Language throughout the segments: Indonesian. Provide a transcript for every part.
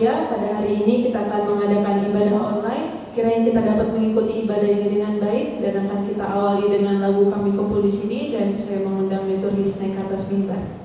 mulia, pada hari ini kita akan mengadakan ibadah online. Kiranya kita dapat mengikuti ibadah ini dengan baik, dan akan kita awali dengan lagu Kami Kumpul di Sini, dan saya mengundang liturgis naik ke atas mimbar.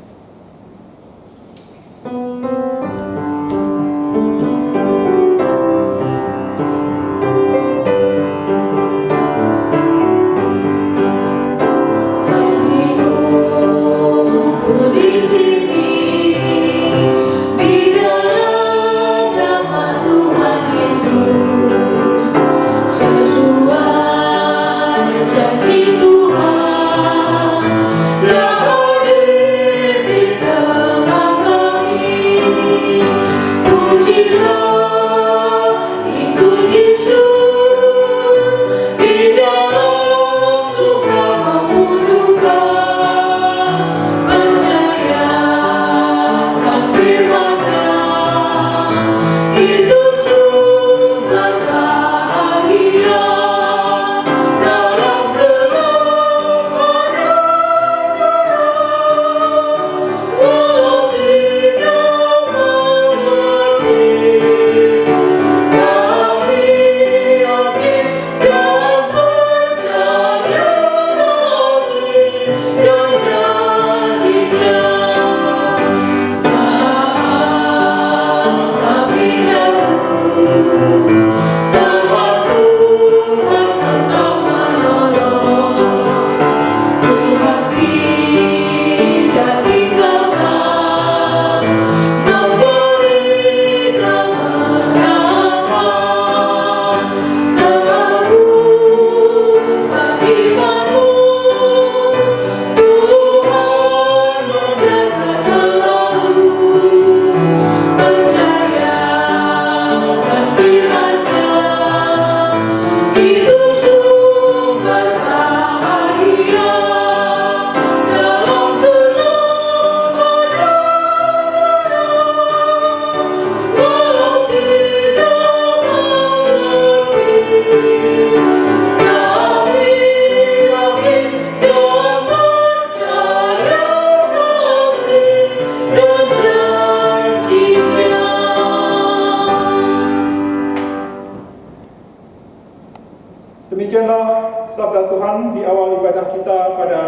Demikianlah sabda Tuhan di awal ibadah kita pada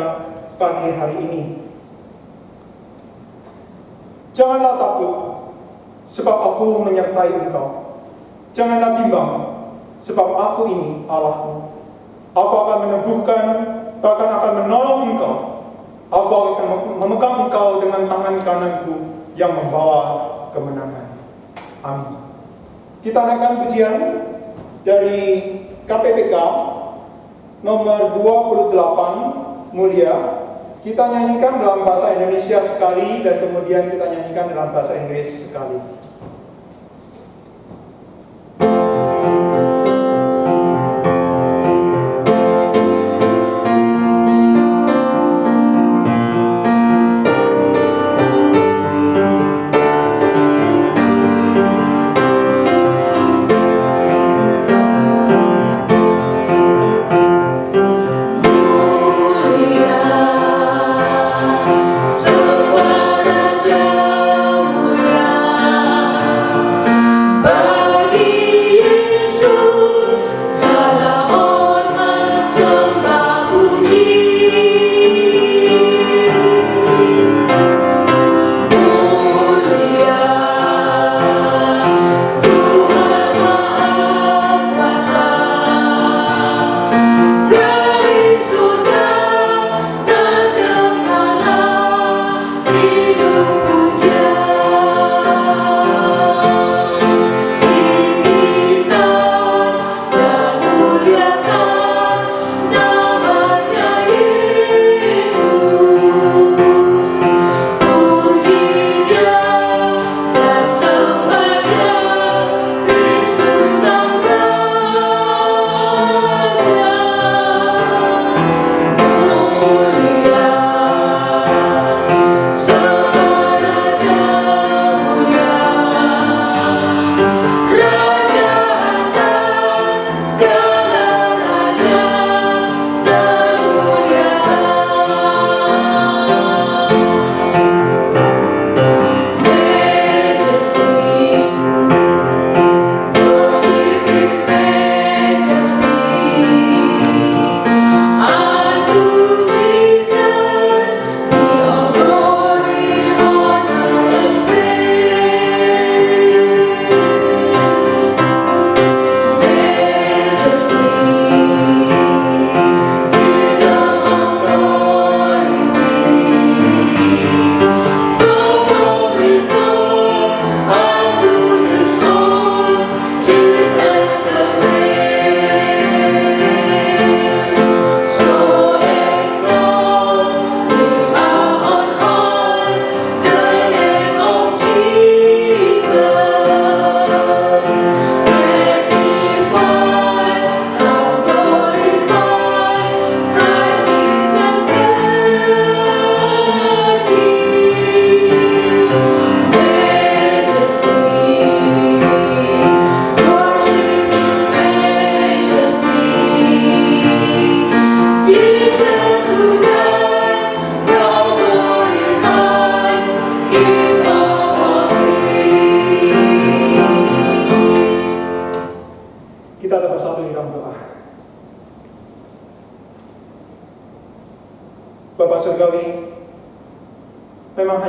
pagi hari ini. Janganlah takut, sebab aku menyertai engkau. Janganlah bimbang, sebab aku ini Allahmu. Aku akan meneguhkan, bahkan akan menolong engkau. Aku akan memegang engkau dengan tangan kananku yang membawa kemenangan. Amin. Kita naikkan pujian dari KPPK nomor 28 Mulia. Kita nyanyikan dalam bahasa Indonesia sekali, dan kemudian kita nyanyikan dalam bahasa Inggris sekali. Mulia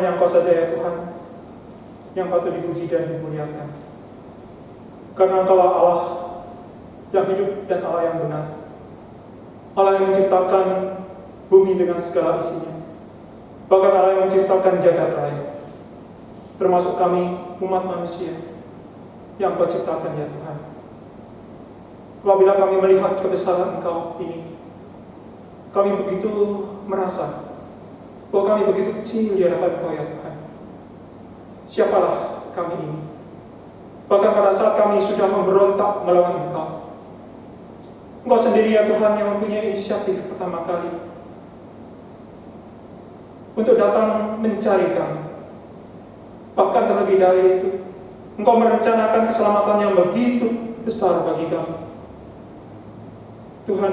hanya Engkau saja ya Tuhan yang patut dipuji dan dimuliakan. Karena Engkaulah Allah yang hidup dan Allah yang benar. Allah yang menciptakan bumi dengan segala isinya. Bahkan Allah yang menciptakan jagat raya, termasuk kami umat manusia yang Kau ciptakan ya Tuhan. Apabila kami melihat kebesaran Engkau ini, kami begitu merasa bahwa kami begitu kecil di hadapan Kau ya Tuhan. Siapalah kami ini? Bahkan pada saat kami sudah memberontak melawan Engkau, Engkau sendiri ya Tuhan yang mempunyai inisiatif pertama kali untuk datang mencari kami. Bahkan terlebih dari itu, Engkau merencanakan keselamatan yang begitu besar bagi kami. Tuhan,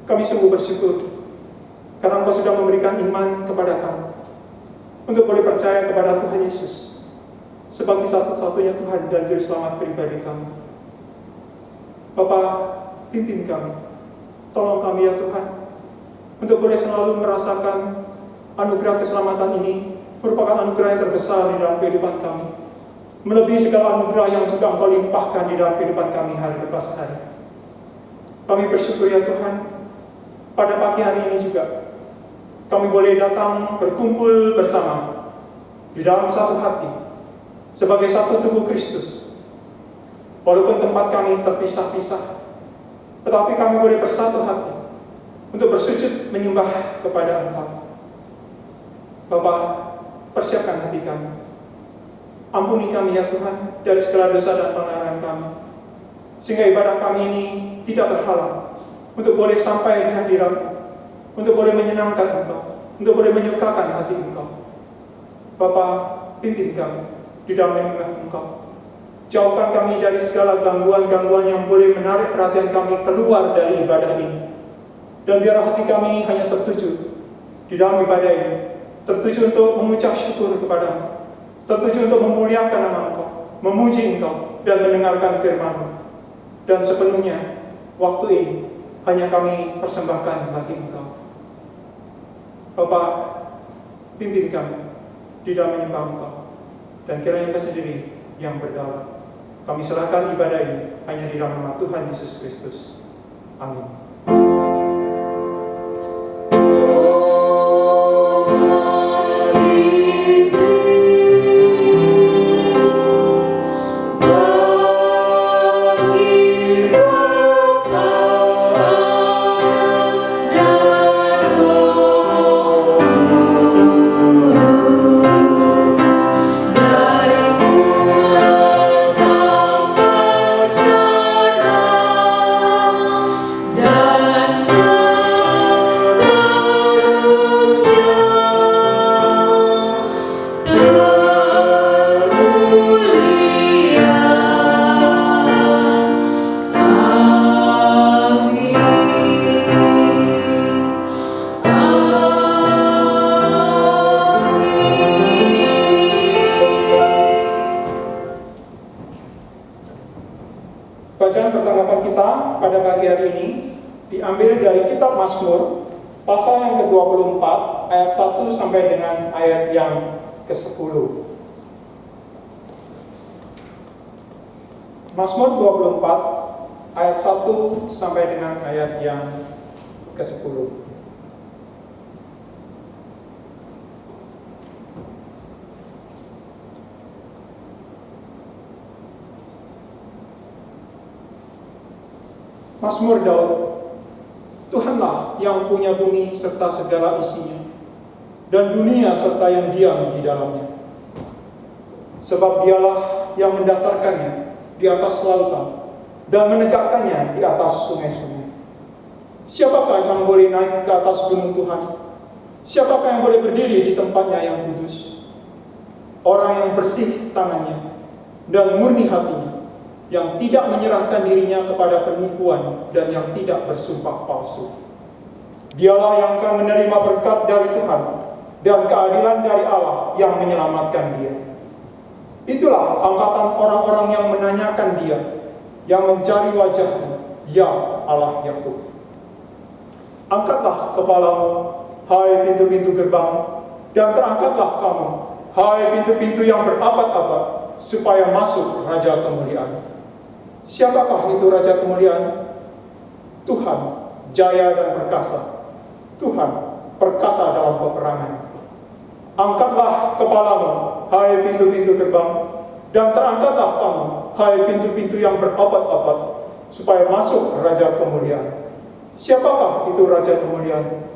kami sungguh bersyukur karena Engkau sudah memberikan iman kepada kami untuk boleh percaya kepada Tuhan Yesus sebagai satu-satunya Tuhan dan Juru Selamat pribadi kami. Bapa, pimpin kami, tolong kami ya Tuhan, untuk boleh selalu merasakan anugerah keselamatan ini merupakan anugerah yang terbesar di dalam kehidupan kami, melebihi segala anugerah yang juga Engkau limpahkan di dalam kehidupan kami hari lepas hari. Kami bersyukur ya Tuhan, pada pagi hari ini juga kami boleh datang berkumpul bersama di dalam satu hati sebagai satu tubuh Kristus. Walaupun tempat kami terpisah-pisah, tetapi kami boleh bersatu hati untuk bersujud menyembah kepada Engkau. Bapa, persiapkan hati kami. Ampuni kami ya Tuhan dari segala dosa dan pelanggaran kami, sehingga ibadah kami ini tidak terhalang untuk boleh sampai di hadirat-Mu, untuk boleh menyenangkan Engkau, untuk boleh menyukakan hati Engkau. Bapa, pimpin kami di dalam menyembah Engkau. Jauhkan kami dari segala gangguan-gangguan yang boleh menarik perhatian kami keluar dari ibadah ini. Dan biar hati kami hanya tertuju di dalam ibadah ini, tertuju untuk mengucap syukur kepada Engkau, tertuju untuk memuliakan nama Engkau, memuji Engkau, dan mendengarkan firman-Mu. Dan sepenuhnya waktu ini hanya kami persembahkan bagi Engkau. Bapa, pimpin kami di dalam menyembah Engkau, dan kiranya Engkau sendiri yang berdaulat. Kami serahkan ibadah ini hanya di dalam nama Tuhan Yesus Kristus. Amin. Bacaan pertanggapan kita pada pagi hari ini diambil dari kitab Mazmur pasal yang ke-24 ayat 1 sampai dengan ayat yang ke-10. Mazmur 24 ayat 1 sampai dengan ayat yang ke-10. Mazmur Daud. Tuhanlah yang punya bumi serta segala isinya, dan dunia serta yang diam di dalamnya. Sebab Dialah yang mendasarkannya di atas lautan dan menegakkannya di atas sungai-sungai. Siapakah yang boleh naik ke atas gunung Tuhan? Siapakah yang boleh berdiri di tempatnya yang kudus? Orang yang bersih tangannya dan murni hatinya, yang tidak menyerahkan dirinya kepada penipuan dan yang tidak bersumpah palsu. Dialah yang akan menerima berkat dari Tuhan dan keadilan dari Allah yang menyelamatkan dia. Itulah angkatan orang-orang yang menanyakan dia, yang mencari wajah-Mu, ya Allah Yakub. Angkatlah kepalamu, hai pintu-pintu gerbang, dan terangkatlah kamu, hai pintu-pintu yang berabad-abad, supaya masuk Raja Kemuliaan. Siapakah itu Raja Kemuliaan? Tuhan, jaya dan perkasa. Tuhan, perkasa dalam peperangan. Angkatlah kepalamu, hai pintu-pintu gerbang, dan terangkatlah kamu, hai pintu-pintu yang berabad-abad, supaya masuk Raja Kemuliaan. Siapakah itu Raja Kemuliaan?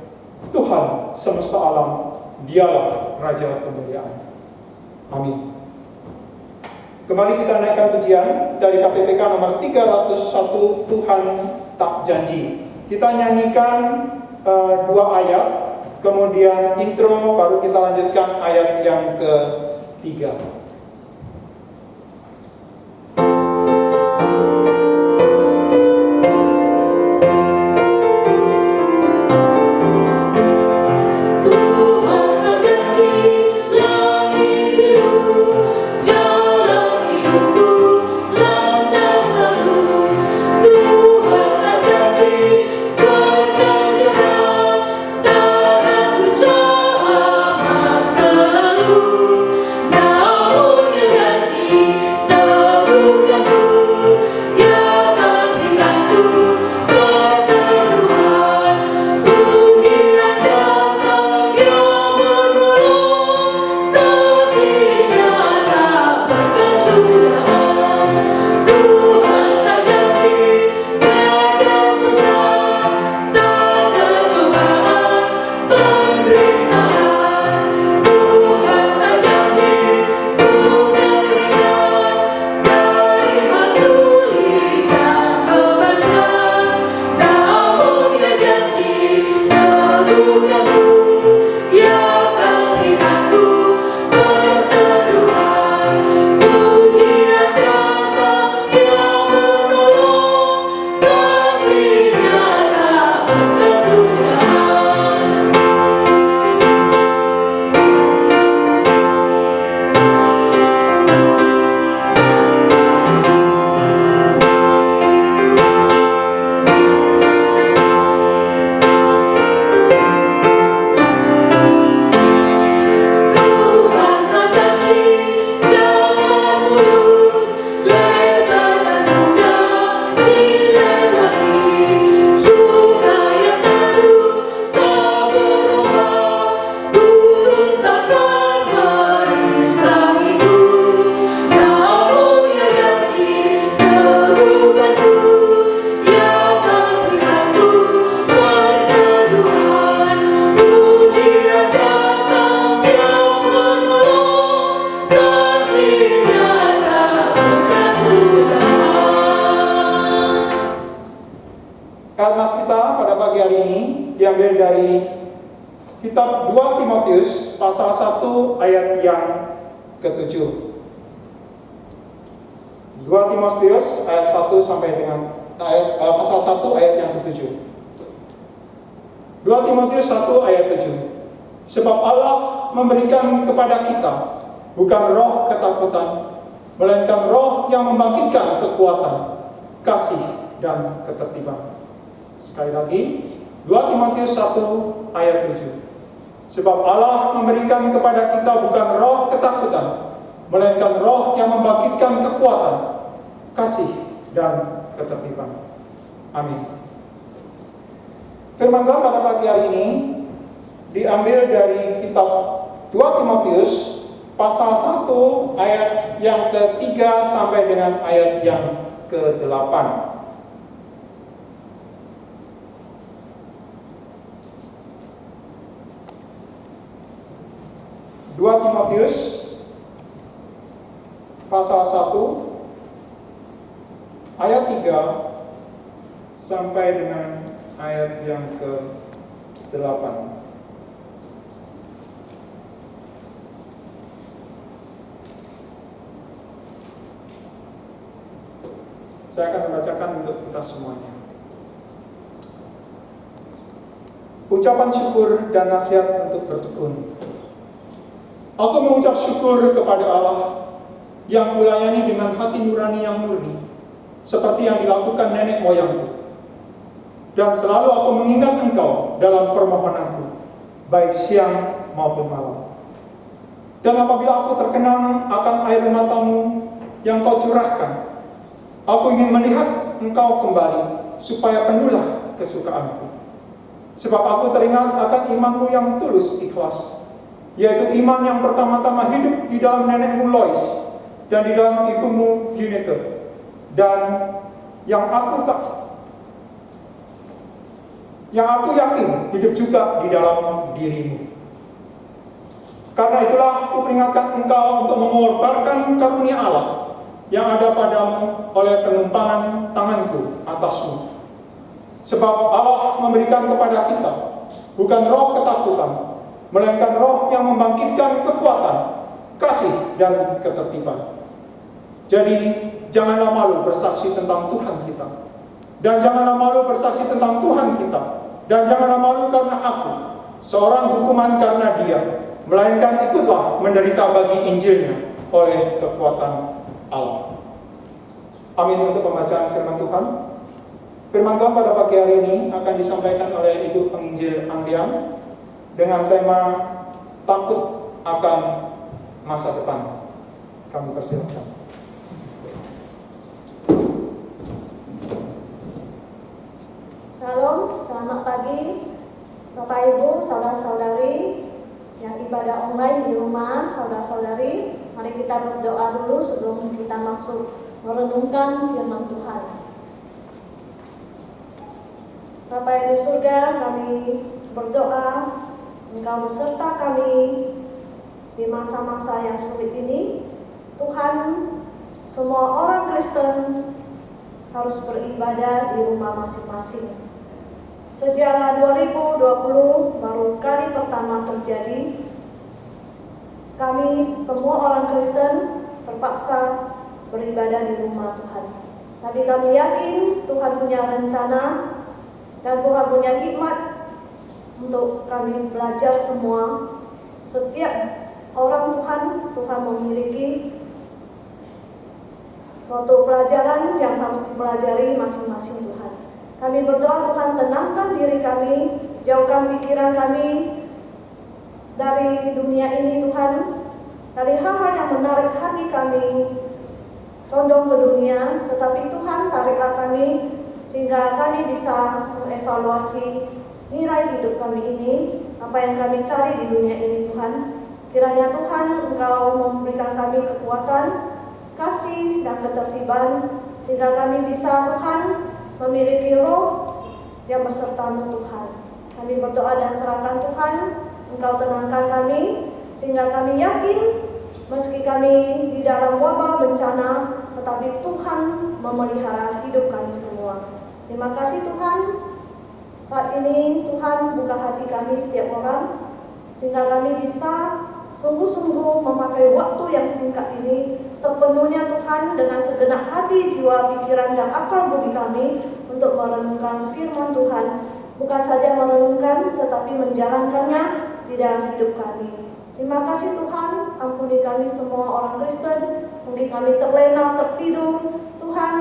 Tuhan semesta alam, dialah Raja Kemuliaan. Amin. Kembali kita naikkan pujian dari KPPK nomor 301, Tuhan tak janji. Kita nyanyikan 2 ayat, kemudian intro, baru kita lanjutkan ayat yang ke-3. Mas kita pada pagi hari ini diambil dari kitab 2 Timotius pasal 1 ayat yang ke-7. 2 Timotius ayat 1 sampai dengan pasal 1 ayat yang ke-7. 2 Timotius 1 ayat 7. Sebab Allah memberikan kepada kita bukan roh ketakutan, melainkan roh yang membangkitkan kekuatan, kasih, dan ketertiban. Sekali lagi, 2 Timotius 1 ayat 7. Sebab Allah memberikan kepada kita bukan roh ketakutan, melainkan roh yang membangkitkan kekuatan, kasih, dan ketertiban. Amin. Firman Tuhan pada pagi hari ini diambil dari kitab 2 Timotius pasal 1 ayat yang ke-3 sampai dengan ayat yang ke-8. 2 Timotius pasal 1 ayat 3 sampai dengan ayat yang ke-8. Saya akan membacakan untuk kita semuanya. Ucapan syukur dan nasihat untuk bertekun. Aku mengucap syukur kepada Allah yang kulayani dengan hati nurani yang murni, seperti yang dilakukan nenek moyangku. Dan selalu aku mengingat engkau dalam permohonanku, baik siang maupun malam. Dan apabila aku terkenang akan air matamu yang kau curahkan, aku ingin melihat engkau kembali, supaya penuhlah kesukaanku. Sebab aku teringat akan imanmu yang tulus ikhlas, yaitu iman yang pertama-tama hidup di dalam nenekmu Lois dan di dalam ibumu Eunike, dan yang aku yakin hidup juga di dalam dirimu. Karena itulah aku peringatkan engkau untuk mengorbankan karunia Allah yang ada padamu oleh penumpangan tanganku atasmu. Sebab Allah memberikan kepada kita bukan roh ketakutan, melainkan roh yang membangkitkan kekuatan, kasih, dan ketertiban. Jadi janganlah malu bersaksi tentang Tuhan kita, dan janganlah malu bersaksi tentang Tuhan kita, dan janganlah malu karena aku, seorang hukuman karena Dia, melainkan ikutlah menderita bagi Injilnya oleh kekuatan Allah. Amin untuk pembacaan firman Tuhan. Firman Tuhan pada pagi hari ini akan disampaikan oleh Ibu Penginjil Andian dengan tema takut akan masa depan. Kami persilakan. Shalom, selamat pagi Bapak Ibu, saudara-saudari yang ibadah online di rumah, saudara-saudari. Mari kita berdoa dulu sebelum kita masuk merenungkan firman Tuhan. Bapa yang di surga, kami berdoa Engkau beserta kami di masa-masa yang sulit ini. Tuhan, semua orang Kristen harus beribadah di rumah masing-masing. Sejarah 2020 baru kali pertama terjadi. Kami semua orang Kristen terpaksa beribadah di rumah Tuhan. Tapi kami yakin Tuhan punya rencana dan Tuhan punya hikmat untuk kami belajar semua. Setiap orang Tuhan memiliki suatu pelajaran yang harus dipelajari masing-masing Tuhan. Kami berdoa Tuhan tenangkan diri kami, jauhkan pikiran kami dari dunia ini Tuhan, dari hal-hal yang menarik hati kami, condong ke dunia, tetapi Tuhan tariklah kami sehingga kami bisa mengevaluasi nilai hidup kami ini, apa yang kami cari di dunia ini Tuhan. Kiranya Tuhan Engkau memberikan kami kekuatan, kasih, dan ketertiban sehingga kami bisa Tuhan memiliki roh yang besertamu Tuhan. Kami berdoa dan serahkan Tuhan, Engkau tenangkan kami sehingga kami yakin meski kami di dalam wabah bencana, tetapi Tuhan memelihara hidup kami semua. Terima kasih Tuhan. Saat ini Tuhan buka hati kami setiap orang sehingga kami bisa sungguh-sungguh memakai waktu yang singkat ini sepenuhnya Tuhan dengan segenap hati, jiwa, pikiran, dan akal budi kami untuk merenungkan firman Tuhan. Bukan saja merenungkan, tetapi menjalankannya di dalam hidup kami. Terima kasih Tuhan, ampuni kami semua orang Kristen. Mungkin kami terlena, tertidur. Tuhan,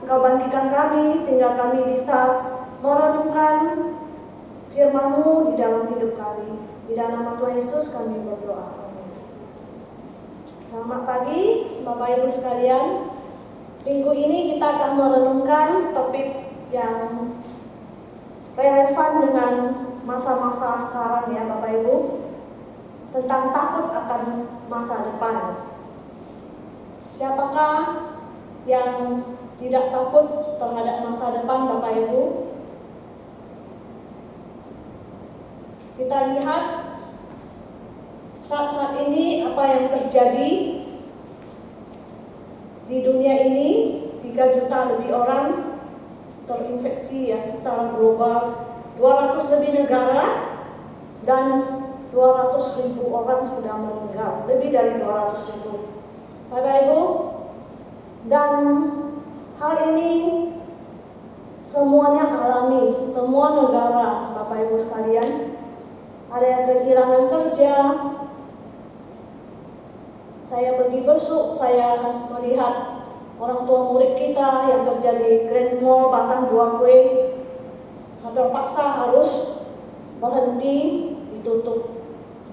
Engkau bangkitkan kami sehingga kami bisa merenungkan firman-Mu di dalam hidup kami. Di dalam nama Tuhan Yesus kami berdoa. Selamat pagi Bapak Ibu sekalian. Minggu ini kita akan merenungkan topik yang relevan dengan masa-masa sekarang ya Bapak Ibu, tentang takut akan masa depan. Siapakah yang tidak takut terhadap masa depan Bapak Ibu? Kita lihat saat-saat ini apa yang terjadi di dunia ini. 3 juta lebih orang terinfeksi ya secara global, 200 lebih negara, dan 200.000 orang sudah meninggal, lebih dari 200.000 Bapak Ibu. Dan hal ini semuanya alami, semua negara Bapak Ibu sekalian. Ada yang kehilangan kerja. Saya pergi besuk, saya melihat orang tua murid kita yang kerja di Grand Mall Batang jual kue, terpaksa harus berhenti, ditutup.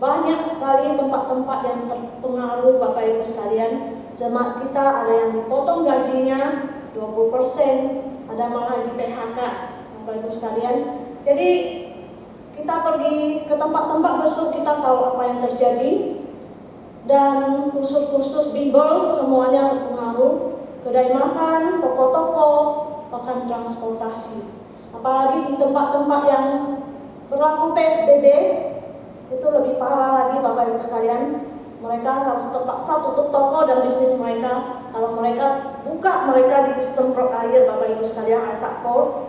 banyak sekali tempat-tempat yang terpengaruh Bapak Ibu sekalian. Jemaat kita ada yang dipotong gajinya 20%, ada malah di PHK Bapak Ibu sekalian. Jadi kita pergi ke tempat-tempat besok, kita tahu apa yang terjadi. Dan kursus-kursus Bimbel semuanya terpengaruh. Kedai makan, toko-toko, bahkan transportasi. Apalagi di tempat-tempat yang berlaku PSBB, itu lebih parah lagi Bapak Ibu sekalian. Mereka harus terpaksa tutup toko dan bisnis mereka. Kalau mereka buka, mereka disemprot air Bapak Ibu sekalian, air sakpol.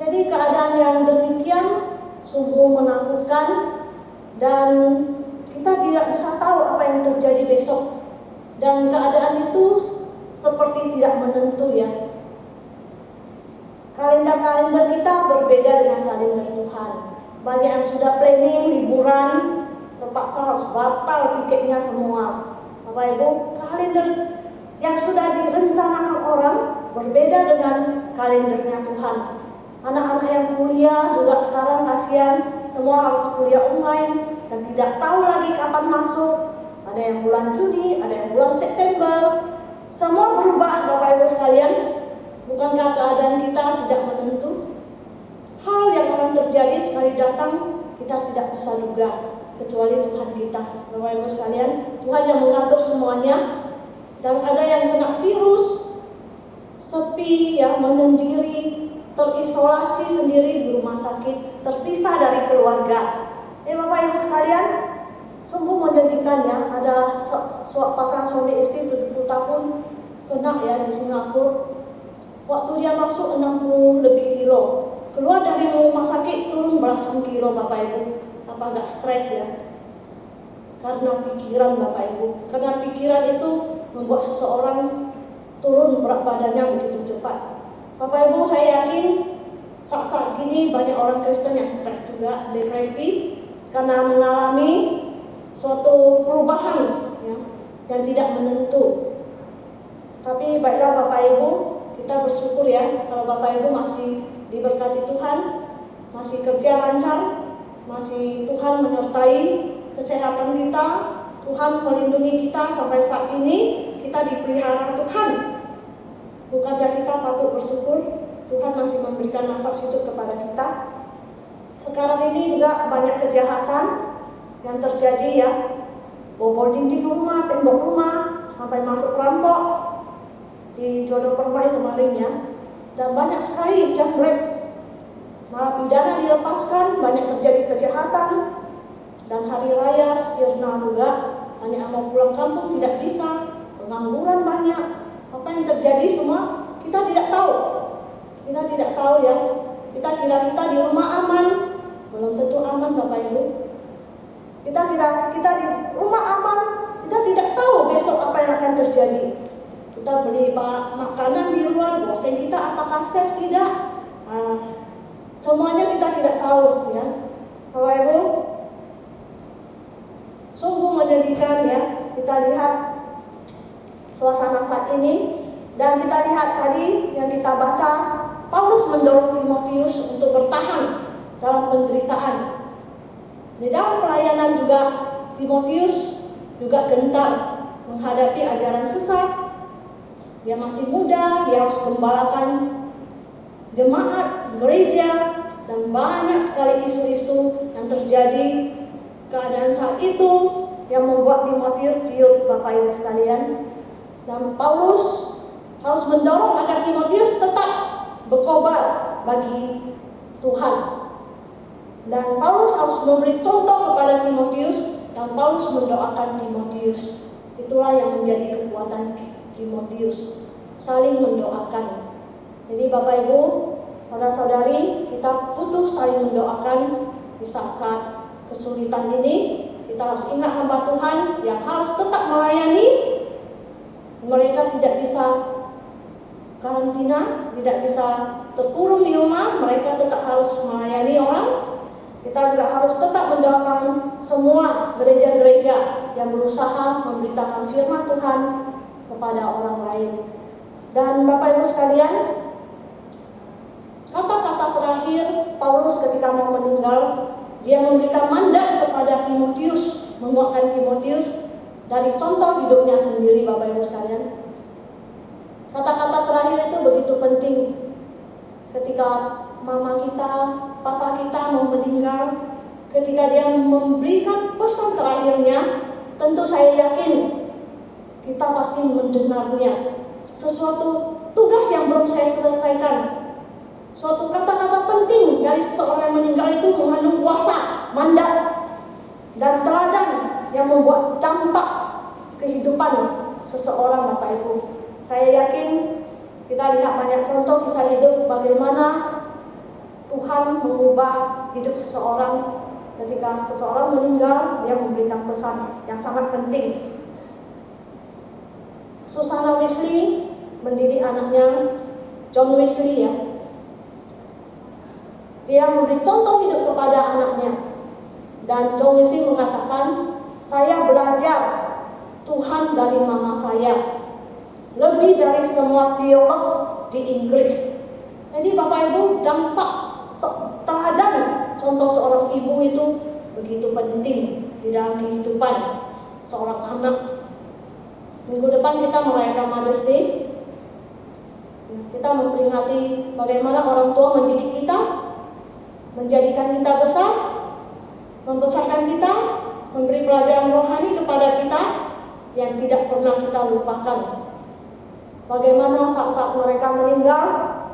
Jadi keadaan yang demikian sungguh menakutkan, dan kita tidak bisa tahu apa yang terjadi besok. Dan keadaan itu seperti tidak menentu ya. Kalender-kalender kita berbeda dengan kalender Tuhan. Banyak yang sudah planning liburan, terpaksa harus batal tiketnya semua. Bapak Ibu, kalender yang sudah direncanakan orang berbeda dengan kalendernya Tuhan. Anak-anak yang kuliah juga sekarang kasihan, semua harus kuliah online dan tidak tahu lagi kapan masuk. Ada yang bulan Juni, ada yang bulan September. Semua berubah Bapak Ibu sekalian. Bukankah keadaan kita tidak menentu? Hal yang akan terjadi sekali datang kita tidak bisa duga, kecuali Tuhan kita. Bapak Ibu sekalian, Tuhan yang mengatur semuanya. Dan ada yang kena virus, sepi ya, menyendiri, terisolasi sendiri di rumah sakit, terpisah dari keluarga. Bapak Ibu sekalian, sungguh menyedihkan ya. Ada pasangan suami istri 70 tahun kena ya di Singapura. Waktu dia masuk 60 lebih kilo, keluar dari rumah sakit turun belasan kilo Bapak Ibu. Apa agak stres ya? Karena pikiran Bapak Ibu. Karena pikiran itu membuat seseorang turun berat badannya begitu cepat. Bapak Ibu, saya yakin saat-saat ini banyak orang Kristen yang stres juga, depresi, karena mengalami suatu perubahan ya, yang tidak menentu. Tapi baiklah Bapak Ibu, kita bersyukur ya kalau Bapak Ibu masih diberkati Tuhan, masih kerja lancar, masih Tuhan menyertai kesehatan kita, Tuhan melindungi kita sampai saat ini, kita dipelihara Tuhan. Bukankah kita patut bersyukur Tuhan masih memberikan nafas hidup kepada kita? Sekarang ini juga banyak kejahatan yang terjadi ya, bobol dinding rumah, tembok rumah, sampai masuk perampok di Jodoh Permai kemarin ya. Dan banyak sekali jambret, narapidana dilepaskan, banyak terjadi kejahatan. Dan hari raya sirna juga, banyak yang mau pulang kampung tidak bisa, pengangguran banyak. Apa yang terjadi semua kita tidak tahu. Kita tidak tahu ya. Kita kira kita di rumah aman, belum tentu aman Bapak Ibu. Kita kira kita di rumah aman, kita tidak tahu besok apa yang akan terjadi. Kita beli makanan di luar, bosen kita apakah safe tidak? Semuanya kita tidak tahu ya. Bapak Ibu, sungguh menyedihkan ya. Kita lihat suasana saat ini, dan kita lihat tadi yang kita baca, Paulus mendorong Timotius untuk bertahan dalam penderitaan. Di dalam pelayanan juga Timotius juga gentar menghadapi ajaran sesat. Dia masih muda, dia harus gembalakan jemaat, gereja, dan banyak sekali isu-isu yang terjadi keadaan saat itu yang membuat Timotius ciut Bapak Ibu sekalian. Dan Paulus harus mendorong agar Timotius tetap berkobar bagi Tuhan. Dan Paulus harus memberi contoh kepada Timotius, dan Paulus mendoakan Timotius. Itulah yang menjadi kekuatan Timotius, saling mendoakan. Jadi Bapak Ibu, saudara-saudari, kita butuh saling mendoakan di saat-saat kesulitan ini. Kita harus ingat hamba Tuhan yang harus tetap melayani. Mereka tidak bisa karantina, tidak bisa terkurung di rumah, mereka tetap harus melayani orang. Kita juga harus tetap mendoakan semua gereja-gereja yang berusaha memberitakan firman Tuhan kepada orang lain. Dan Bapak Ibu sekalian, kata-kata terakhir Paulus ketika mau meninggal Dia memberikan mandat kepada Timotius, menguatkan Timotius dari contoh hidupnya sendiri, Bapak Ibu sekalian. Kata-kata terakhir itu begitu penting. Ketika mama kita, papa kita mau meninggal, ketika dia memberikan pesan terakhirnya, tentu saya yakin kita pasti mendengarnya. Sesuatu tugas yang belum saya selesaikan, suatu kata-kata penting dari seseorang yang meninggal itu mengandung kuasa, mandat, dan teladan yang membuat dampak kehidupan seseorang, Bapak Ibu. Saya yakin kita lihat banyak contoh kisah hidup bagaimana Tuhan mengubah hidup seseorang. Ketika seseorang meninggal, dia memberikan pesan yang sangat penting. Susanna Wesley mendidik anaknya John Wesley ya. Dia memberi contoh hidup kepada anaknya. Dan John Wesley mengatakan, saya belajar Tuhan dari mama saya, lebih dari semua teolog di Inggris. Jadi Bapak Ibu, dampak teladan contoh seorang ibu itu begitu penting di dalam kehidupan seorang anak. Minggu depan kita merayakan Mother's Day. Kita memperingati bagaimana orang tua mendidik kita, menjadikan kita besar, membesarkan kita, memberi pelajaran rohani kepada kita yang tidak pernah kita lupakan. Bagaimana saat-saat mereka meninggal,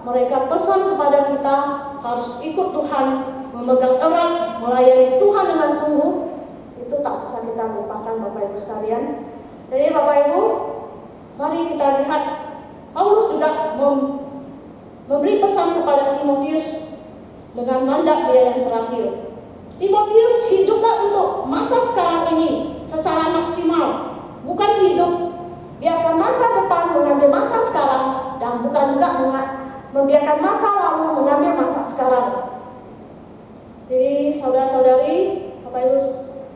mereka pesan kepada kita harus ikut Tuhan, memegang erat, melayani Tuhan dengan sungguh. Itu tak bisa kita lupakan, Bapak Ibu sekalian. Jadi Bapak Ibu, mari kita lihat Paulus juga memberi pesan kepada Timotius dengan mandat dia yang terakhir. Timotius, hiduplah untuk masa sekarang ini secara maksimal, bukan hidup biarkan masa depan mengambil masa sekarang, dan bukan juga membiarkan masa lalu mengambil masa sekarang. Jadi saudara-saudari,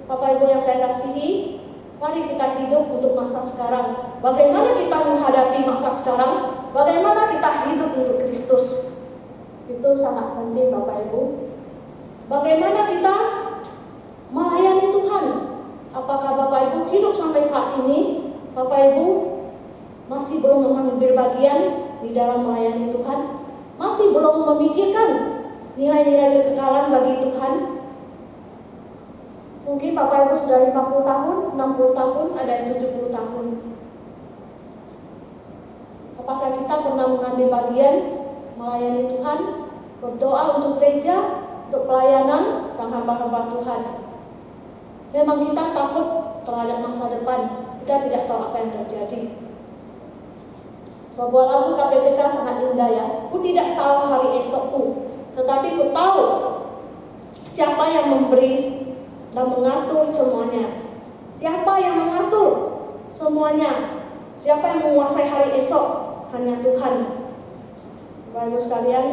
Bapak Ibu yang saya kasihi, mari kita hidup untuk masa sekarang. Bagaimana kita menghadapi masa sekarang? Bagaimana kita hidup untuk Kristus? Itu sangat penting, Bapak Ibu. Bagaimana kita melayani Tuhan? Apakah Bapak Ibu hidup sampai saat ini, Bapak Ibu masih belum mengambil bagian di dalam melayani Tuhan? Masih belum memikirkan nilai-nilai kekekalan bagi Tuhan? Mungkin Bapak Ibu sudah 50 tahun, 60 tahun, ada yang 70 tahun. Apakah kita pernah mengambil bagian melayani Tuhan, berdoa untuk gereja, untuk pelayanan dan hamba-hamba Tuhan? Memang kita takut terhadap masa depan, kita tidak tahu apa yang terjadi. Sebuah lagu KPPK sangat indah ya. Ku tidak tahu hari esokku, tetapi ku tahu siapa yang memberi dan mengatur semuanya. Siapa yang mengatur semuanya? Siapa yang menguasai hari esok? Hanya Tuhan. Bapak Ibu sekalian,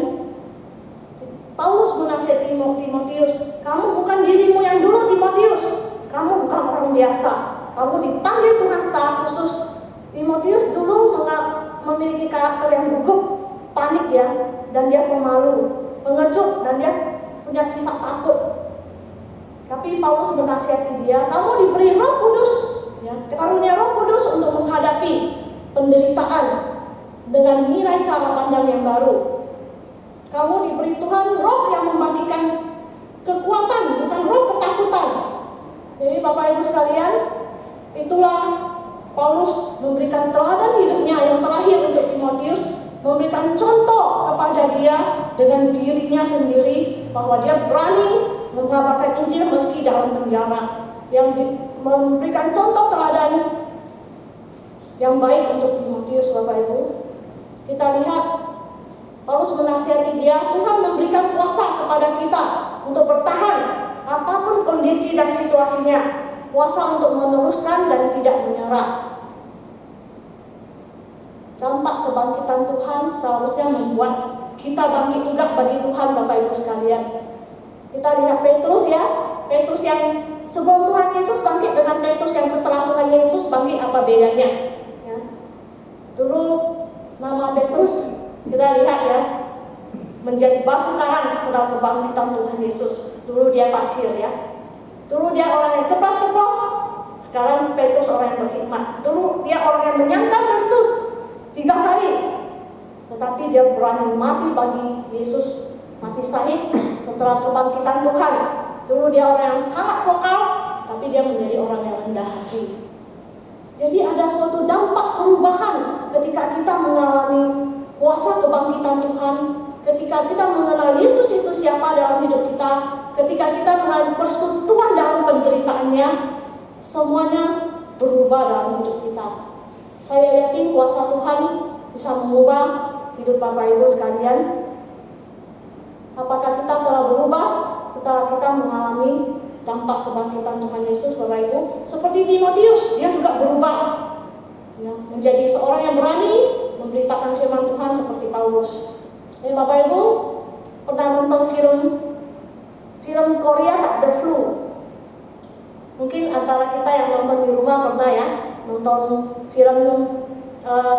Paulus menasihati Timotius, kamu bukan dirimu yang dulu, Timotius. Kamu bukan orang biasa. Kamu dipanggil Tuhan secara khusus. Timotius dulu memiliki karakter yang gugup, panik ya, dan dia pemalu, pengecut, dan dia punya sifat takut. Tapi Paulus menasihati dia, kamu diberi Roh Kudus, ya, karunia Roh Kudus untuk menghadapi penderitaan dengan nilai cara pandang yang baru. Kamu diberi Tuhan Roh yang membagikan kekuatan, bukan roh ketakutan. Jadi Bapak Ibu sekalian, itulah Paulus memberikan teladan hidupnya yang terakhir untuk Timotius, memberikan contoh kepada dia dengan dirinya sendiri bahwa dia berani mengabarkan Injil meski dalam penjara, yang memberikan contoh teladan yang baik untuk Timotius. Bapak Ibu, kita lihat Paulus menasihati dia, Tuhan memberikan kuasa kepada kita untuk bertahan apapun kondisi dan situasinya, kuasa untuk meneruskan dan tidak menyerah. Dampak kebangkitan Tuhan seharusnya membuat kita bangkit juga bagi Tuhan, Bapak Ibu sekalian. Kita lihat Petrus ya, Petrus yang sebelum Tuhan Yesus bangkit dengan Petrus yang setelah Tuhan Yesus bangkit, apa bedanya? Ya. Dulu nama Petrus kita lihat ya, menjadi batu karang setelah kebangkitan Tuhan Yesus. Dulu dia pasir ya. Dulu dia orang yang ceplos-ceplos. Sekarang Petrus orang yang berhikmat. Dulu dia orang yang menyangkal Kristus 3 kali. Tetapi dia berani mati bagi Yesus, mati sahih setelah kebangkitan Tuhan. Dulu dia orang yang sangat vokal, tapi dia menjadi orang yang rendah hati. Jadi ada suatu dampak perubahan ketika kita mengalami kuasa kebangkitan Tuhan, ketika kita mengenal Yesus itu siapa dalam hidup kita, ketika kita mengalami persekutuan dalam penderitaannya, semuanya berubah dalam hidup kita. Saya yakin kuasa Tuhan bisa mengubah hidup Bapak Ibu sekalian. Apakah kita telah berubah setelah kita mengalami dampak kebangkitan Tuhan Yesus, Bapak Ibu? Seperti Timotius, dia juga berubah ya, menjadi seorang yang berani memberitakan firman Tuhan seperti Paulus. Jadi Bapak Ibu pernah nonton film Korea tak, The Flu? Mungkin antara kita yang nonton di rumah pernah ya nonton film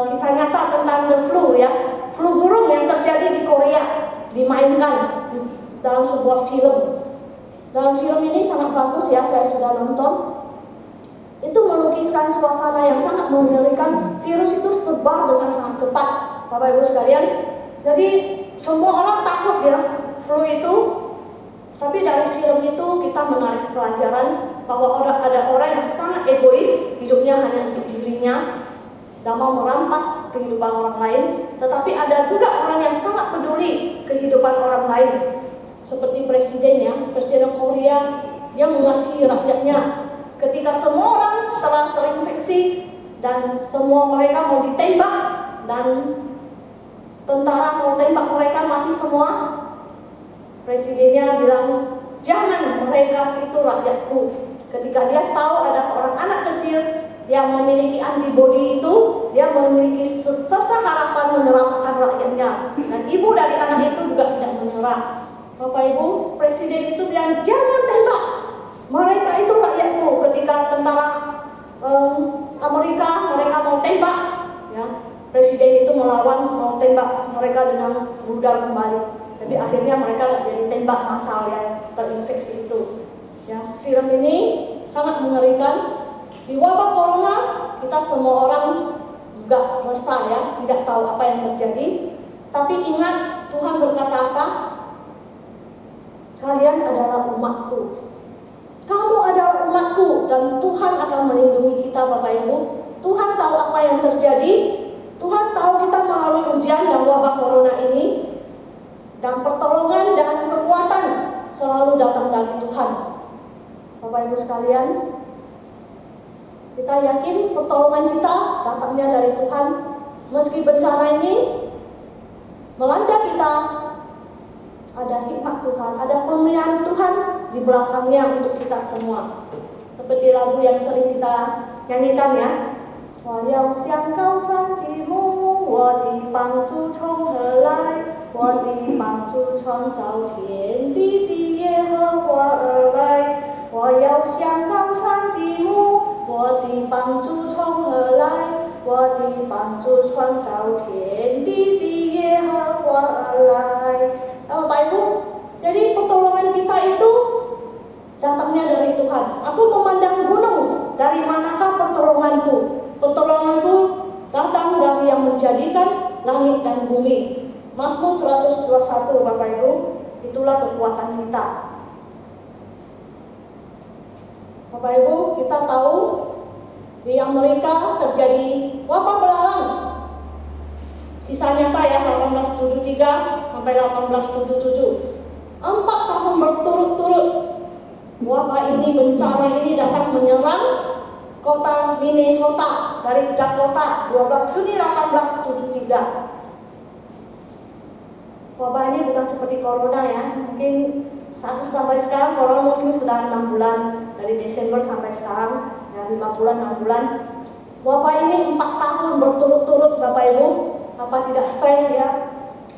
kisah nyata tentang The Flu ya, flu burung yang terjadi di Korea dimainkan dalam sebuah film. Dalam film ini sangat bagus ya, saya sudah nonton. Itu melukiskan suasana yang sangat mengerikan. Virus itu sebar dengan sangat cepat, Bapak Ibu sekalian. Jadi semua orang takut ya flu itu. Tapi dari film itu kita menarik pelajaran bahwa ada orang yang sangat egois, hidupnya hanya untuk dirinya dan mau merampas kehidupan orang lain. Tetapi ada juga orang yang sangat peduli kehidupan orang lain. Seperti presidennya, Presiden Korea, dia mengasihi rakyatnya. Ketika semua orang telah terinfeksi dan semua mereka mau ditembak dan tentara mau tembak mereka mati semua, presidennya bilang, jangan, mereka itu rakyatku. Ketika dia tahu ada seorang anak kecil yang memiliki antibodi itu, dia memiliki secerca harapan menyelamatkan rakyatnya. Dan ibu dari anak itu juga tidak menyerah. Bapak Ibu, presiden itu bilang, jangan tembak, mereka itu rakyatku. Ketika tentara Amerika mereka mau tembak ya, presiden itu melawan, mau tembak mereka dengan rudal kembali. Tapi akhirnya mereka tidak jadi tembak massal yang terinfeksi itu ya. Film ini sangat mengerikan. Di wabah corona kita semua orang juga resah ya, tidak tahu apa yang terjadi. Tapi ingat, Tuhan berkata apa? Kalian adalah umatku. Kamu adalah umatku, dan Tuhan akan melindungi kita, Bapak Ibu. Tuhan tahu apa yang terjadi. Tuhan tahu kita melalui ujian dan wabah corona ini, dan pertolongan dan kekuatan selalu datang dari Tuhan. Bapak Ibu sekalian, kita yakin pertolongan kita datangnya dari Tuhan. Meski bencana ini melanda kita, ada hikmat Tuhan, ada pemeliharaan Tuhan di belakangnya untuk kita semua. Seperti lagu yang sering kita nyanyikan ya. 我要向高山举目，我的帮助从何来？我的帮助创造天地的耶和华而来。我要向高山举目，我的帮助从何来？我的帮助创造天地的耶和华而来。Bapak Ibu, jadi pertolongan kita itu datangnya dari Tuhan. Aku memandang gunung, dari manakah pertolonganku? Pertolonganku datang dari yang menjadikan langit dan bumi. Mazmur 121, Bapak Ibu, itulah kekuatan kita. Bapak Ibu, kita tahu di Amerika terjadi wabah belalang. Kisah nyata ya, 1873 sampai 1877. 4 tahun berturut-turut wabah ini, bencana ini datang menyerang kota Minnesota dari Dakota, 12 Juni 1873. Wabah ini bukan seperti corona ya, mungkin sampai sekarang corona mungkin sudah 6 bulan, dari Desember sampai sekarang ya 5 bulan, 6 bulan. Wabah ini 4 tahun berturut-turut, Bapak Ibu. Apa tidak stres ya?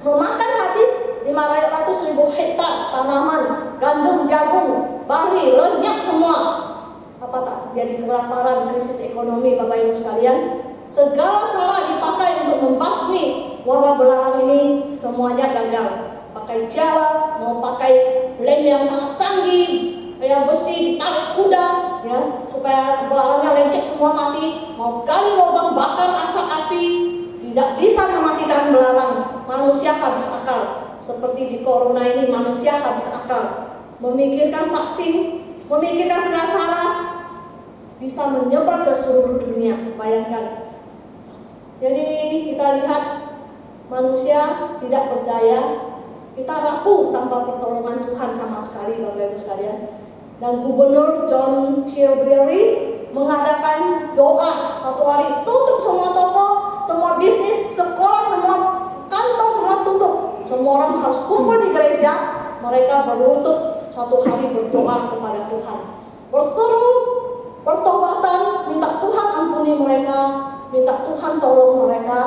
Memakan habis 500.000 hektar tanaman, gandum, jagung, barley, lenyap semua. Apa tak terjadi kelaparan, krisis ekonomi, Bapak Ibu sekalian? Segala cara dipakai untuk membasmi wabah belalang ini, semuanya gagal. Pakai jala, mau pakai lem yang sangat canggih, kayak besi ditarik kuda, ya, supaya belalangnya lengket semua mati. Mau gali lubang bakar asap api, tidak bisa mematikan belalang. Manusia habis akal. Seperti di corona ini, manusia habis akal. Memikirkan vaksin, memikirkan segala cara, bisa menyebar ke seluruh dunia. Bayangkan. Jadi kita lihat manusia tidak berdaya, kita rapuh tanpa pertolongan Tuhan sama sekali, Bapak Ibu sekalian. Dan Gubernur John Kirby mengadakan doa satu hari, tutup semua toko, semua bisnis, sekolah, semua kantor, semua tutup. Semua orang harus kumpul di gereja. Mereka berlutut satu hari berdoa kepada Tuhan, berseru pertobatan, minta Tuhan ampuni mereka, minta Tuhan tolong mereka.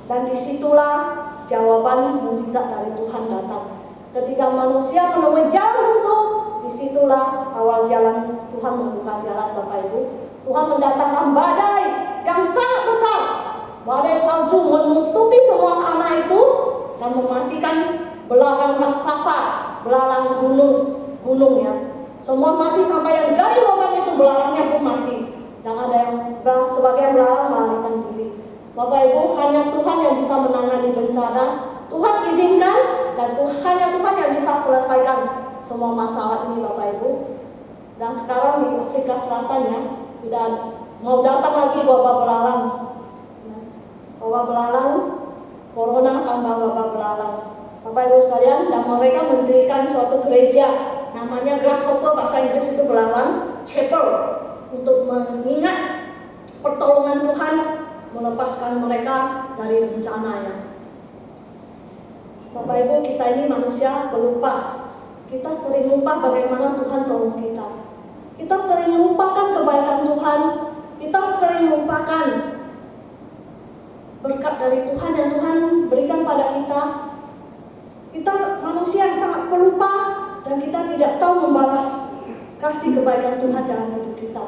Dan disitulah jawaban mukjizat dari Tuhan datang. Ketika manusia menemui jalan untuk, disitulah awal jalan Tuhan membuka jalan, Bapak Ibu. Tuhan mendatangkan badai yang sangat besar, badai salju menutupi semua tanah itu dan mematikan belalang raksasa, belalang gunung ya. Semua mati sampai yang gali lubang itu belalangnya pun mati. Dan ada yang sebagian belalang melarikan diri. Bapak Ibu, hanya Tuhan yang bisa menangani bencana. Tuhan izinkan dan hanya Tuhan yang bisa selesaikan semua masalah ini, Bapak Ibu. Dan sekarang di Afrika Selatan ya, tidak mau datang lagi wabah belalang. Wabah belalang, corona tambah wabah belalang. Bapak Ibu sekalian, dan mereka mendirikan suatu gereja namanya Grasshopper, bahasa Inggris itu belalang, chapel, untuk mengingat pertolongan Tuhan melepaskan mereka dari bencananya. Bapak Ibu, kita ini manusia pelupa. Kita sering lupa bagaimana Tuhan tolong kita. Kita sering lupakan kebaikan Tuhan. Kita sering lupakan berkat dari Tuhan yang Tuhan berikan pada kita. Kita manusia yang sangat pelupa dan kita tidak tahu membalas kasih kebaikan Tuhan dalam hidup kita.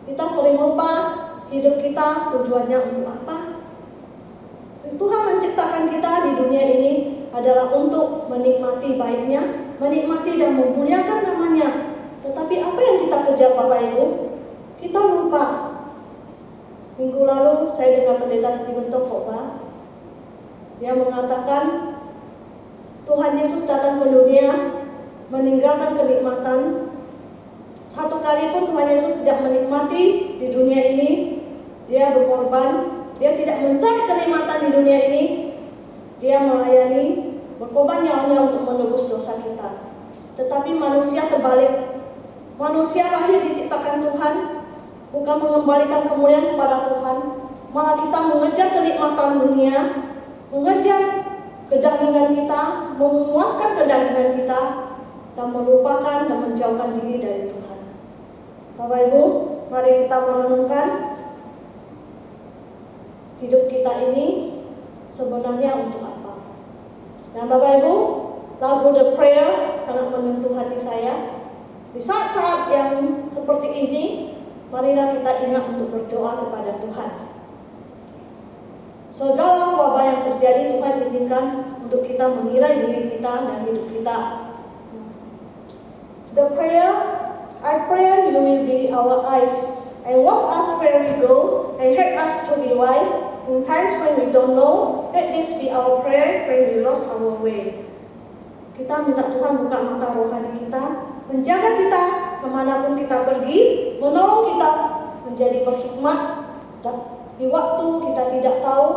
Kita sering lupa hidup kita tujuannya untuk apa. Tuhan menciptakan kita di dunia ini adalah untuk menikmati baiknya, menikmati dan memuliakan namanya. Tetapi apa yang kita kejar, Bapak Ibu? Kita lupa. Minggu lalu saya dengar pendeta Stephen Tokoba. Dia mengatakan Tuhan Yesus datang ke dunia meninggalkan kenikmatan. Satu kali pun Tuhan Yesus tidak menikmati di dunia ini. Dia berkorban. Dia tidak mencari kenikmatan di dunia ini. Dia melayani, berkorban nyawanya untuk menebus dosa kita. Tetapi manusia terbalik. Manusia lahir diciptakan Tuhan, bukan mengembalikan kemuliaan kepada Tuhan. Malah kita mengejar kenikmatan dunia, mengejar kedagingan kita, memuaskan kedagingan kita, dan melupakan dan menjauhkan diri dari Tuhan. Bapak Ibu, mari kita merenungkan hidup kita ini sebenarnya untuk apa. Dan Bapak Ibu, lagu The Prayer sangat menyentuh hati saya. Di saat-saat yang seperti ini, marilah kita ingat untuk berdoa kepada Tuhan. Segala wabah yang terjadi Tuhan izinkan untuk kita menilai diri kita dan hidup kita. The prayer, I pray you will be our eyes and watch us where we go and help us to be wise in times when we don't know. Let this be our prayer when we lost our way. Kita minta Tuhan buka mata rohani kita, menjaga kita kemanapun kita pergi, menolong kita menjadi berhikmat dan di waktu kita tidak tahu,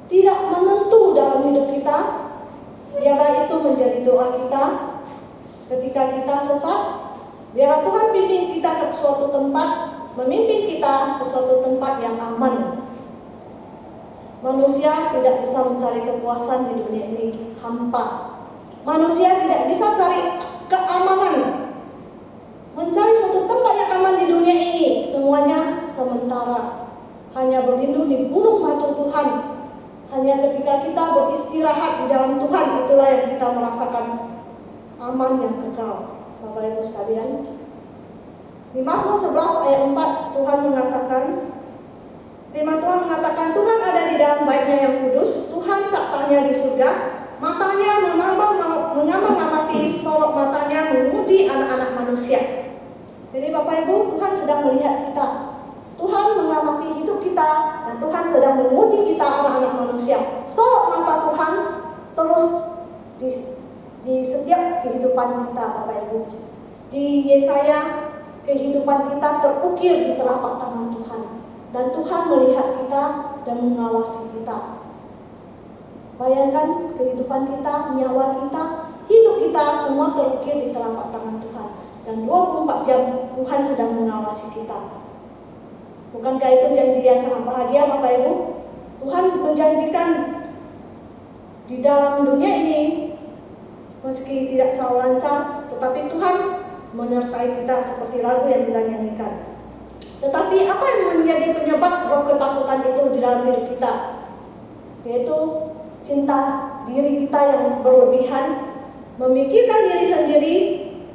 tidak menentu dalam hidup kita. Biarlah itu menjadi doa kita ketika kita sesat. Biarlah Tuhan pimpin kita ke suatu tempat, memimpin kita ke suatu tempat yang aman. Manusia tidak bisa mencari kepuasan di dunia ini, hampa. Manusia tidak bisa cari keamanan, mencari suatu tempat yang aman di dunia ini. Semuanya sementara, hanya berlindung di gunung batu Tuhan. Hanya ketika kita beristirahat di dalam Tuhan, itulah yang kita merasakan aman yang kekal. Bapak Ibu sekalian, di Mazmur 11 ayat 4 Tuhan mengatakan, firman Tuhan mengatakan, Tuhan ada di dalam baitnya yang kudus, Tuhan tak tanya di surga, matanya mengamati sorot matanya menguji anak-anak manusia. Jadi Bapak Ibu, Tuhan sedang melihat kita. Tuhan mengamati hidup kita dan Tuhan sedang menguji kita anak-anak manusia. Sorot mata Tuhan terus di setiap kehidupan kita Bapak Ibu. Di Yesaya kehidupan kita terukir di telapak tangan Tuhan. Dan Tuhan melihat kita dan mengawasi kita. Bayangkan kehidupan kita, nyawa kita, hidup kita semua terukir di telapak tangan Tuhan. Dan 24 jam Tuhan sedang mengawasi kita. Bukankah itu janji yang sangat bahagia Bapak Ibu? Tuhan menjanjikan di dalam dunia ini, meski tidak selalu lancar, tetapi Tuhan menyertai kita seperti lagu yang kita nyanyikan. Tetapi apa yang menjadi penyebab roh ketakutan itu di dalam hidup kita? Yaitu cinta diri kita yang berlebihan, memikirkan diri sendiri,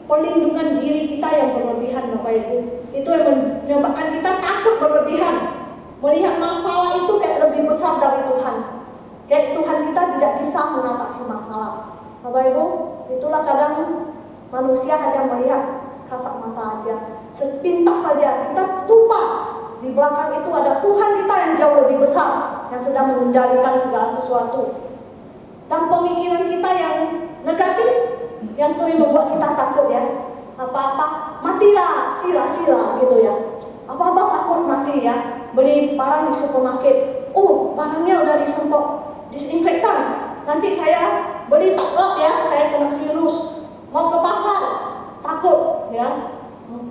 perlindungan diri kita yang berlebihan Bapak Ibu. Itu yang menyebabkan kita takut berlebihan, melihat masalah itu kayak lebih besar dari Tuhan. Kayak Tuhan kita tidak bisa mengatasi masalah. Bapak Ibu, itulah kadang manusia hanya melihat kasat mata aja, sepintas saja. Kita lupa di belakang itu ada Tuhan kita yang jauh lebih besar, yang sedang mengendalikan segala sesuatu. Dan pemikiran kita yang negatif, yang sering membuat kita takut ya. Apa-apa matilah, sila-sila gitu ya. Apa-apa takut mati ya. Beli barang di supermarket, oh barangnya udah disemprot disinfektan, nanti saya beli takut ya, saya kena virus. Mau ke pasar takut ya,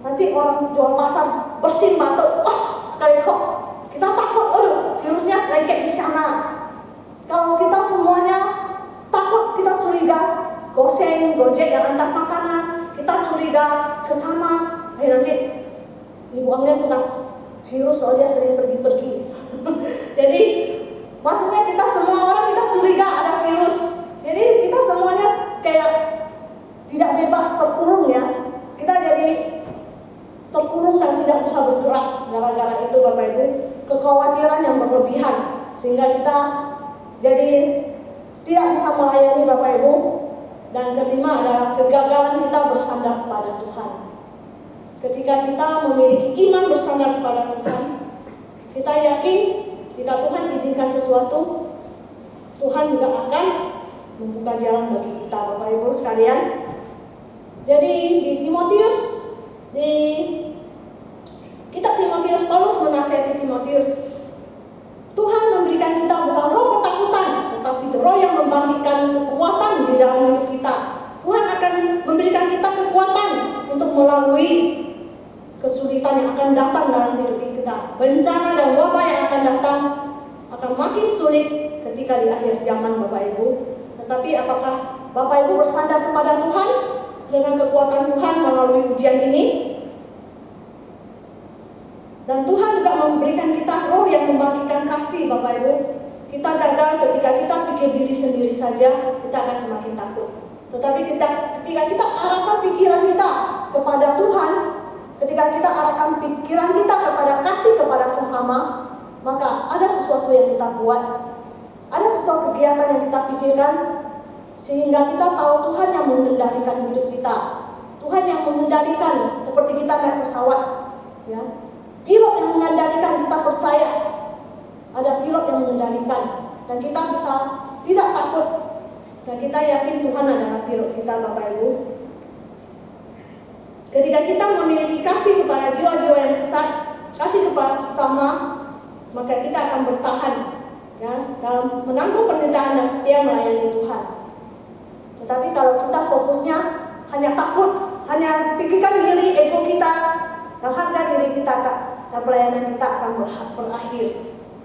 nanti orang jual pasar bersin batuk, sekali kok kita takut, virusnya lengket di sana. Kalau kita semuanya takut, kita curiga Goseng, Gojek yang antar makanan, kita curiga sesama, nanti ibu Angga kena virus soalnya dia sering pergi-pergi. Jadi maksudnya kita semua orang kita curiga ada virus. Jadi kita semuanya kayak tidak bebas terkurung ya. Kita jadi terkurung dan tidak bisa bergerak gara-gara itu Bapak Ibu. Kekhawatiran yang berlebihan sehingga kita jadi tidak bisa melayani Bapak Ibu. Dan kelima adalah kegagalan kita bersandar kepada Tuhan. Ketika kita memiliki iman bersandar kepada Tuhan, kita yakin jika Tuhan izinkan sesuatu, Tuhan juga akan membuka jalan bagi kita Bapak Ibu sekalian. Jadi di Timotius, di kitab Timotius, Paulus menasihati Timotius, Tuhan memberikan kita bukan roh ketakutan, tetapi roh yang membangkitkan kekuatan di dalam hidup kita. Tuhan akan memberikan kita kekuatan untuk melalui kesulitan yang akan datang dalam hidup kita. Bencana dan wabah yang akan datang akan makin sulit ketika di akhir zaman Bapak Ibu. Tetapi apakah Bapak Ibu bersandar kepada Tuhan dengan kekuatan Tuhan melalui ujian ini? Dan Tuhan juga memberikan kita roh yang membangkitkan kasih Bapak Ibu. Kita gagal ketika kita pikir diri sendiri saja, kita akan semakin takut. Tetapi ketika kita arahkan pikiran kita kepada Tuhan, ketika kita arahkan pikiran kita kepada kasih kepada sesama, maka ada sesuatu yang kita buat, ada sesuatu kegiatan yang kita pikirkan, sehingga kita tahu Tuhan yang mengendalikan hidup kita. Tuhan yang mengendalikan, seperti kita naik pesawat ya. Pilot yang mengendalikan, kita percaya ada pilot yang mengendalikan, dan kita bisa tidak takut, dan kita yakin Tuhan adalah pilot kita Bapak Ibu. Ketika kita memiliki kasih kepada jiwa-jiwa yang sesat, kasih kepada sesama, maka kita akan bertahan ya, dalam menanggung penderitaan dan setia melayani Tuhan. Tetapi kalau kita fokusnya hanya takut, hanya pikirkan diri, ego kita, dan harga diri kita, dan pelayanan kita akan berakhir.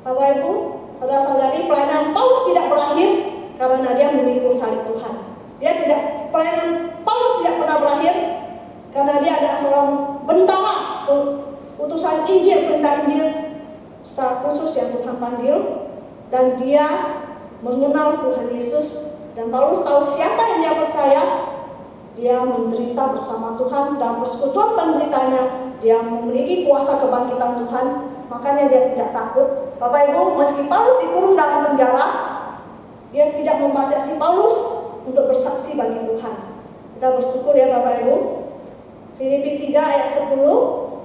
Bapak Ibu, saudara-saudari, pelayanan Paulus tidak berakhir karena dia memikul salib Tuhan. Pelayanan Paulus tidak pernah berakhir karena dia adalah seorang bentara utusan Injil, perintah Injil secara khusus yang Tuhan panggil, dan dia mengenal Tuhan Yesus. Dan Paulus tahu siapa yang dia percaya. Dia menderita bersama Tuhan, dan persekutuan penderitaannya dia memiliki kuasa kebangkitan Tuhan. Makanya dia tidak takut. Bapak Ibu, meski Paulus dikurung dalam penjara, Dia tidak membatasi Paulus untuk bersaksi bagi Tuhan. Kita bersyukur ya Bapak Ibu. Filipi 3 ayat 10.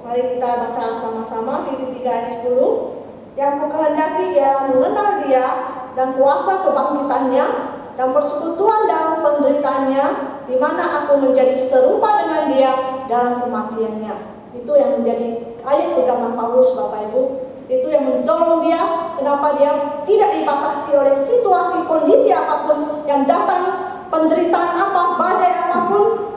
Mari kita baca sama-sama Filipi 3 ayat 10. Yang kukehendaki ialah mengenal Dia dan kuasa kebangkitannya dan persekutuan dalam penderitaannya, di mana aku menjadi serupa dengan Dia dalam kematiannya. Itu yang menjadi ayat pegangan Paulus Bapak Ibu. Itu yang mendorong dia, kenapa dia tidak dibatasi oleh situasi kondisi apapun yang datang, penderitaan apa, badai apapun,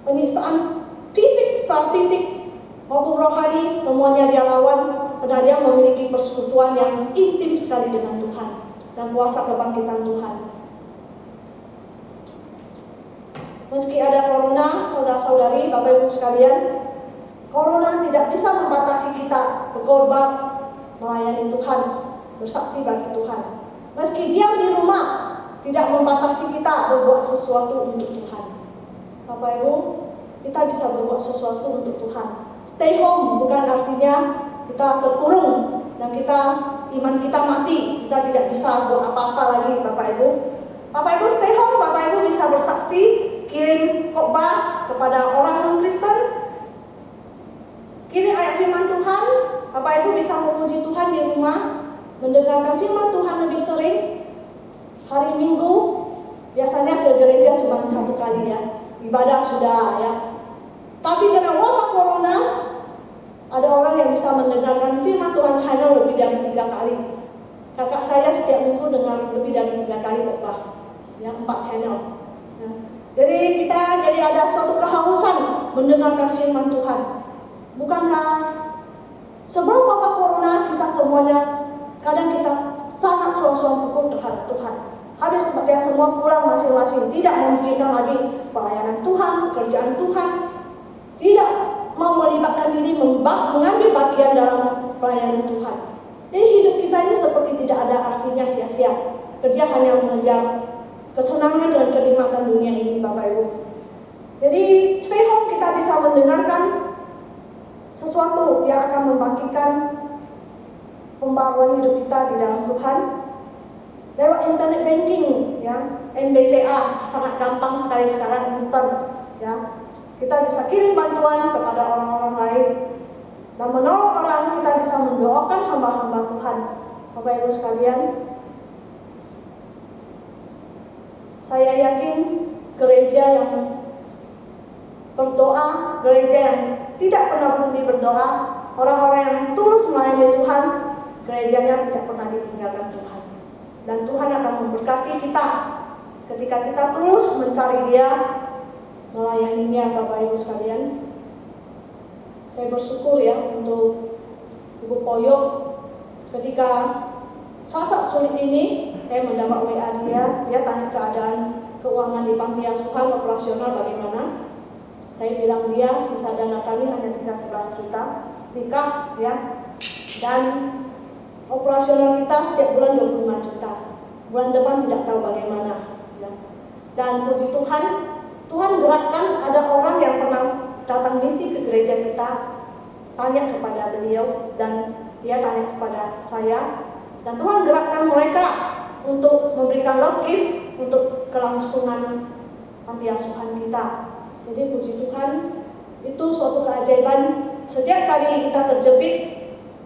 penyiksaan fisik, secara fisik maupun rohani, semuanya dia lawan karena dia memiliki persekutuan yang intim sekali dengan Tuhan dan kuasa kebangkitan Tuhan. Meski ada corona, saudara-saudari, Bapak Ibu sekalian, corona tidak bisa membatasi kita berkorban, melayani Tuhan, bersaksi bagi Tuhan. Meski diam di rumah, tidak membatasi kita berbuat sesuatu untuk Tuhan. Bapak Ibu, kita bisa berbuat sesuatu untuk Tuhan. Stay home bukan artinya kita terkurung dan iman kita mati. Kita tidak bisa buat apa-apa lagi, Bapak Ibu. Bapak Ibu stay home, Bapak Ibu bisa bersaksi, kirim khotbah kepada orang non-Kristen, kirim ayat firman Tuhan. Bapak Ibu bisa memuji Tuhan di rumah, mendengarkan firman Tuhan lebih sering. Hari Minggu biasanya ke gereja cuma 1 kali ya, ibadah sudah ya. Tapi karena wabah corona, ada orang yang bisa mendengarkan firman Tuhan channel lebih dari 3 kali. Kakak saya setiap minggu dengar lebih dari 3 kali khotbah, ya 4 channel. Ya. Jadi ada suatu kehausan mendengarkan firman Tuhan. Bukankah sebelum wabah corona kita semuanya kadang kita sangat suam-suam pukul terhadap Tuhan. Habis kemudian semua pulang masing-masing, tidak memikirkan lagi pelayanan Tuhan, pekerjaan Tuhan, tidak mau melibatkan diri mengambil bagian dalam pelayanan Tuhan. Jadi hidup kita ini seperti tidak ada artinya, sia-sia. Kerja hanya mengejar kesenangan dan kenikmatan dunia ini, Bapak Ibu. Jadi stay home kita bisa mendengarkan sesuatu yang akan membangkitkan pembaruan hidup kita di dalam Tuhan. Lewat internet banking, ya, NBCA sangat gampang sekali sekarang, instan, ya. Kita bisa kirim bantuan kepada orang-orang lain dan menolong orang. Kita bisa mendoakan hamba-hamba Tuhan. Bapak Ibu sekalian, saya yakin gereja yang berdoa, gereja yang tidak pernah berhenti berdoa, orang-orang yang tulus melayani Tuhan, gerejanya tidak pernah ditinggalkan Tuhan. Dan Tuhan akan memberkati kita ketika kita tulus mencari Dia, melayaninya, Bapak Ibu sekalian. Saya bersyukur ya untuk Ibu Poyok ketika saat sulit ini, saya mendapat WA dia tanya keadaan keuangan di panti asuhan operasional bagaimana. Saya bilang dia sisa dana kami hanya tinggal 11 juta di kas ya, dan operasional kita setiap bulan 25 juta. Bulan depan tidak tahu bagaimana ya. Dan puji Tuhan, Tuhan gerakkan ada orang yang pernah datang misi ke gereja kita, tanya kepada beliau dan dia tanya kepada saya, dan Tuhan gerakkan mereka untuk memberikan love gift untuk kelangsungan panti asuhan kita. Jadi puji Tuhan, itu suatu keajaiban. Setiap kali kita terjepit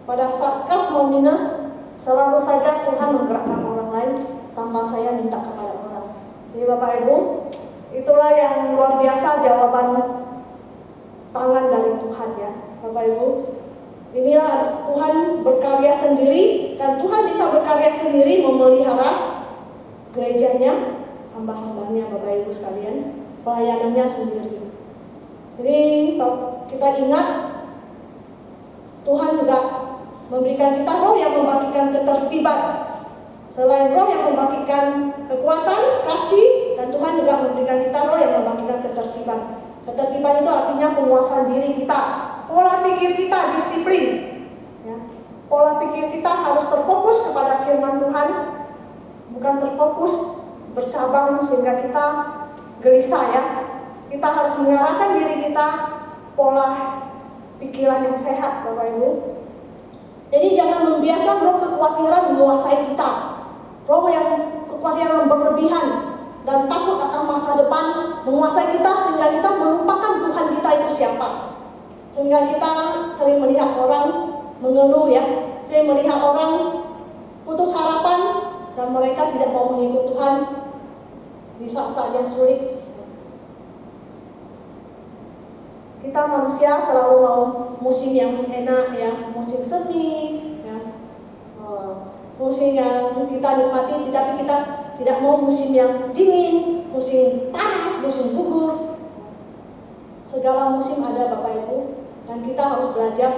pada saat kas mau minus, selalu saja Tuhan menggerakkan orang lain tanpa saya minta kepada orang. Jadi Bapak Ibu, itulah yang luar biasa jawaban tangan dari Tuhan ya, Bapak Ibu. Inilah Tuhan berkarya sendiri, dan Tuhan bisa berkarya sendiri memelihara gerejanya, hamba-hambanya, Bapak Ibu sekalian, pelayanannya sendiri. Jadi kita ingat Tuhan juga memberikan kita roh yang membangkitkan ketertiban. Selain roh yang membangkitkan kekuatan, kasih, dan Tuhan juga memberikan kita roh yang membangkitkan ketertiban. Ketertiban itu artinya penguasaan diri kita, pola pikir kita, disiplin. Ya. Pola pikir kita harus terfokus kepada firman Tuhan, bukan terfokus bercabang sehingga kita gelisah ya. Kita harus mengarahkan diri kita pola pikiran yang sehat, Bapak Ibu. Jadi jangan membiarkan roh kekhawatiran menguasai kita. Roh yang kekuatan yang berlebihan dan takut akan masa depan menguasai kita sehingga kita melupakan Tuhan kita itu siapa. Sehingga kita sering melihat orang mengeluh ya, sering melihat orang putus harapan dan mereka tidak mau mengikut Tuhan di saat-saat yang sulit. Kita manusia selalu mau musim yang enak ya, musim semi ya, musim yang kita nikmati, tetapi kita tidak mau musim yang dingin, musim panas, musim gugur. Segala musim ada Bapak Ibu, dan kita harus belajar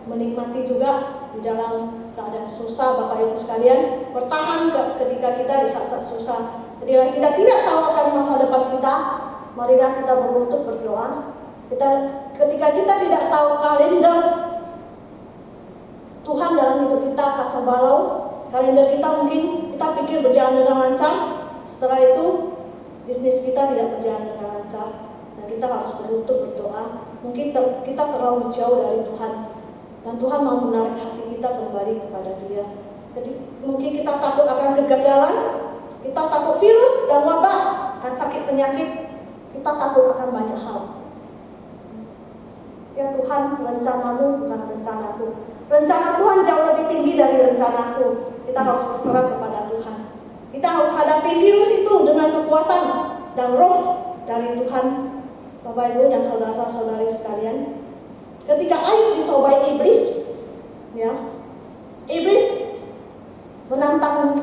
menikmati juga di dalam keadaan susah Bapak Ibu sekalian, bertahan ketika kita di saat-saat susah. Ketika kita tidak tahu akan masa depan kita, marilah kita berlutut berdoa. Ketika kita tidak tahu kalender Tuhan dalam hidup kita kacau balau, kalender kita mungkin kita pikir berjalan dengan lancar, setelah itu bisnis kita tidak berjalan dengan lancar, dan kita harus berlutut berdoa. Mungkin kita terlalu jauh dari Tuhan, dan Tuhan mau menarik hati kita kembali kepada Dia. Jadi mungkin kita takut akan kegagalan, kita takut virus dan wabah dan sakit penyakit, kita takut akan banyak hal. Ya Tuhan, rencanamu bukan rencanaku. Rencana Tuhan jauh lebih tinggi dari rencanaku. Kita harus berserah kepada Tuhan. Kita harus hadapi virus itu dengan kekuatan dan roh dari Tuhan. Bapak Ibu dan saudara-saudari sekalian, ketika Ayub dicobai iblis, ya, iblis menantang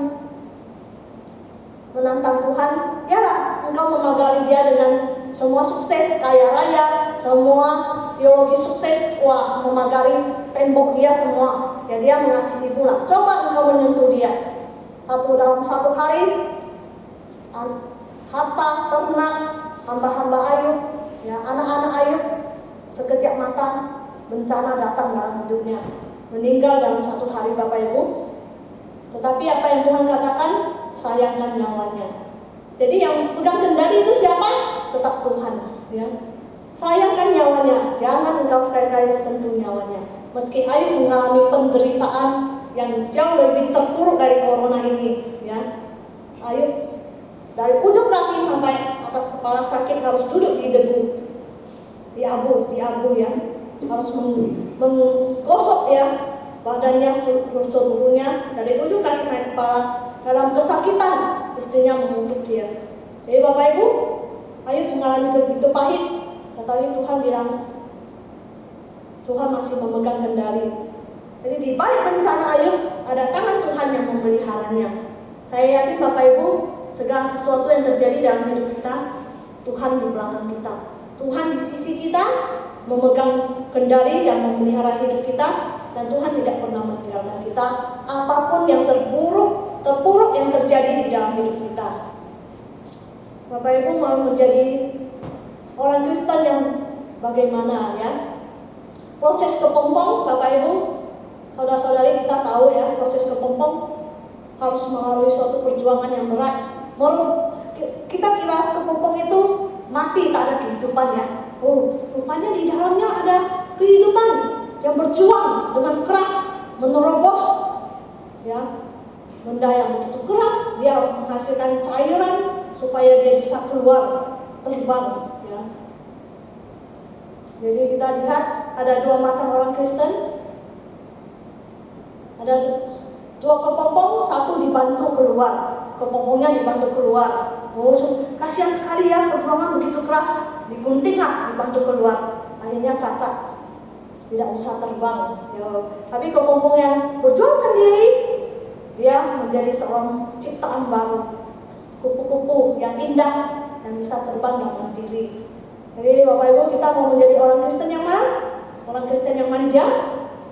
Tuhan. Yalah, engkau memagari dia dengan semua sukses, kaya raya, semua teologi sukses, wah, memagari tembok dia semua. Ya, dia mengasihi pula. Coba engkau menyentuh dia. Dalam satu hari, harta, ternak, hamba-hamba Ayub, ya, anak-anak Ayub, sekejap mata bencana datang dalam hidupnya, meninggal dalam satu hari Bapak Ibu. Tetapi apa yang Tuhan katakan, sayangkan nyawanya. Jadi yang pegang kendali itu siapa? Tetap Tuhan, ya. Sayangkan nyawanya, jangan engkau sekali-kali sentuh nyawanya. Meski Ayub mengalami penderitaan yang jauh lebih terpuruk dari corona ini, ya. Ayub dari ujung kaki sampai atas kepala sakit, harus duduk di debu, di abu ya, harus menggosok ya badannya seluruhnya dari ujung kaki sampai kepala. Dalam kesakitan istrinya menuntut dia. Jadi Bapak Ibu, Ayub mengalami begitu pahit, tetapi Tuhan bilang Tuhan masih memegang kendali. Jadi di balik bencana Ayub ada tangan Tuhan yang memeliharanya. Saya yakin Bapak Ibu, segala sesuatu yang terjadi dalam hidup kita, Tuhan di belakang kita. Tuhan di sisi kita memegang kendali dan memelihara hidup kita, dan Tuhan tidak pernah meninggalkan kita. Apapun yang terpuruk yang terjadi di dalam hidup kita. Bapak Ibu mau menjadi orang Kristen yang bagaimana ya? Proses kepompong Bapak Ibu, saudara-saudari kita tahu ya, proses kepompong harus melalui suatu perjuangan yang berat. Kita kira kepompong itu mati, tak ada kehidupan ya. Oh, rupanya di dalamnya ada kehidupan yang berjuang dengan keras menerobos ya, benda yang begitu keras. Dia harus menghasilkan cairan supaya dia bisa keluar, terbang ya. Jadi kita lihat ada dua macam orang Kristen. Ada dua kepompong, satu dibantu keluar, kepompongnya dibantu keluar. Oh, kasihan sekali ya, perjuangan begitu keras, digunting lah, dibantu keluar. Akhirnya cacat, tidak bisa terbang ya. Tapi kepompong yang berjuang sendiri, dia menjadi seorang ciptaan baru, kupu-kupu yang indah dan bisa terbang dan mandiri. Jadi Bapak Ibu, kita mau menjadi orang Kristen yang mana? Orang Kristen yang manja,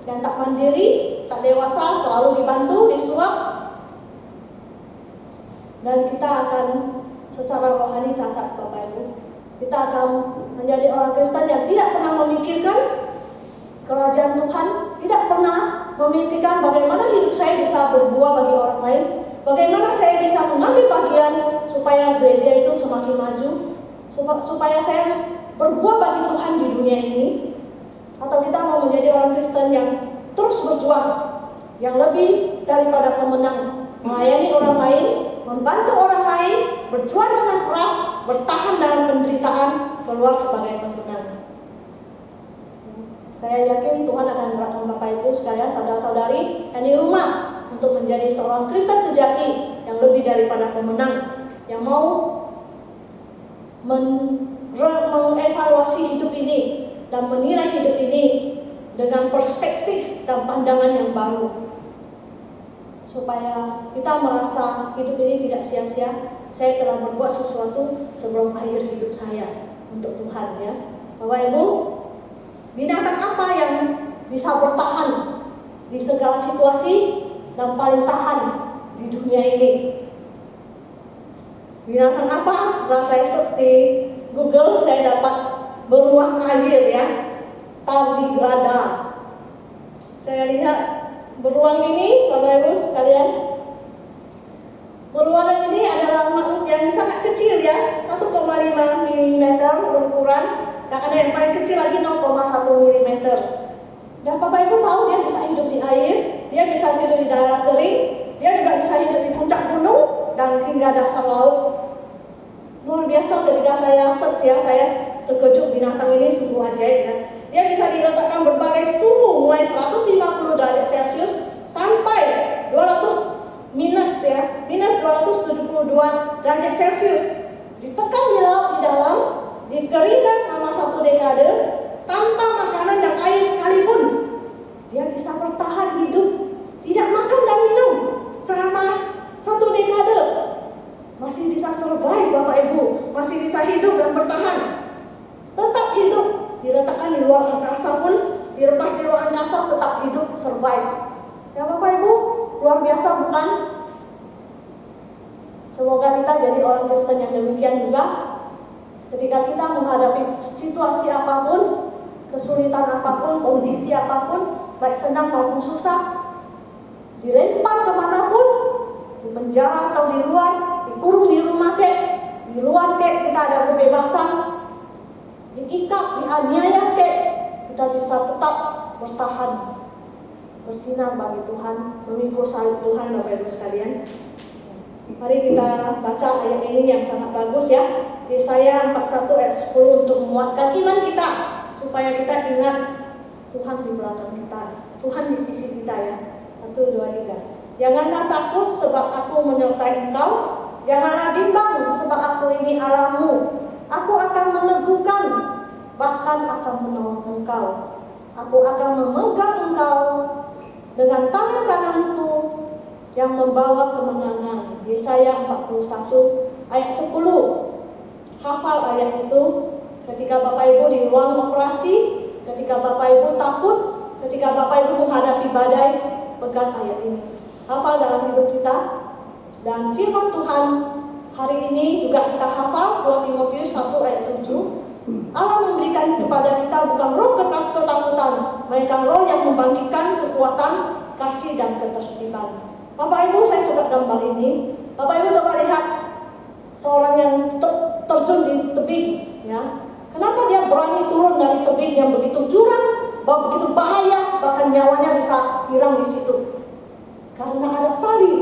yang tak mandiri, tak dewasa, selalu dibantu, disuap, dan kita akan secara rohani cacat Bapak Ibu. Kita akan menjadi orang Kristen yang tidak pernah memikirkan kerajaan Tuhan, tidak pernah memikirkan bagaimana hidup saya bisa berbuah bagi orang lain, bagaimana saya bisa mengambil bagian supaya gereja itu semakin maju, supaya saya berbuah bagi Tuhan di dunia ini. Atau kita mau menjadi orang Kristen yang terus berjuang, yang lebih daripada pemenang, melayani orang lain, membantu orang lain, berjuang dengan keras, bertahan dalam penderitaan, keluar sebagai pemenang. Saya yakin Tuhan akan menggerakkan Bapak Ibu sekalian, saudara-saudari yang di rumah untuk menjadi seorang Kristen sejati yang lebih daripada pemenang, yang mau mengevaluasi hidup ini dan menilai hidup ini dengan perspektif dan pandangan yang baru, supaya kita merasa hidup ini tidak sia-sia. Saya telah berbuat sesuatu sebelum akhir hidup saya untuk Tuhan, ya. Bapak Ibu, binatang apa yang bisa bertahan di segala situasi dan paling tahan di dunia ini? Binatang apa? Setelah saya search di Google, saya dapat beruang air, ya, tardigrada. Saya lihat beruang ini, Bapak Ibu sekalian, beruang ini adalah makhluk yang sangat kecil, ya, 1,5 mm berukuran, dan ada yang paling kecil lagi 0,1 mm. Dan Bapak Ibu tahu dia bisa hidup di air, dia bisa hidup di daerah kering, dia juga bisa hidup di puncak gunung dan hingga dasar laut. Luar biasa ketika saya search, ya, saya terkejut, binatang ini sungguh ajaib, ya. Dia bisa diletakkan berbagai suhu mulai 150 derajat Celcius sampai 200 minus, ya, minus 272 derajat Celcius. Ditekan di laut di dalam, dikeringkan selama 1 dekade tanpa makanan dan air sekalipun. Dia bisa bertahan hidup, tidak makan dan minum selama 1 dekade. Masih bisa survive, Bapak Ibu, masih bisa hidup dan bertahan. Tetap hidup, diletakkan di luar angkasa pun, dilepas di luar angkasa tetap hidup, survive. Ya Bapak Ibu, luar biasa bukan? Semoga kita jadi orang Kristen yang demikian juga. Ketika kita menghadapi situasi apapun, kesulitan apapun, kondisi apapun, baik senang maupun susah, dilempar kemanapun, di penjara atau di luar, dikurung di rumah kek, di luar kek, kita ada kebebasan, diikat, dianiaya kek, kita bisa tetap bertahan, bersinar bagi Tuhan, memikul salib Tuhan, Bapak Ibu sekalian. Mari kita baca ayat ini yang sangat bagus, ya, Yesaya 41 ayat 10 untuk menguatkan iman kita, supaya kita ingat Tuhan di belakang kita, Tuhan di sisi kita, ya. 1, 2, 3. Janganlah takut sebab aku menyertai engkau, janganlah bimbang sebab aku ini Allahmu. Aku akan meneguhkan, bahkan akan menolong engkau. Aku akan memegang engkau dengan tangan kananku yang membawa kemenangan. Yesaya 41 ayat 10. Hafal ayat itu ketika Bapak Ibu di ruang operasi, ketika Bapak Ibu takut, ketika Bapak Ibu menghadapi badai, pegang ayat ini. Hafal dalam hidup kita. Dan firman Tuhan hari ini juga kita hafal, 2 Timotius 1 ayat 7. Allah memberikan kepada kita bukan roh ketakutan, melainkan roh yang membangkitkan kekuatan, kasih dan ketertiban. Bapak Ibu, saya suka gambar ini. Bapak Ibu coba lihat seorang yang terjun di tebing, ya. Kenapa dia berani turun dari tebing yang begitu curam, begitu bahaya, bahkan nyawanya bisa hilang di situ? Karena ada tali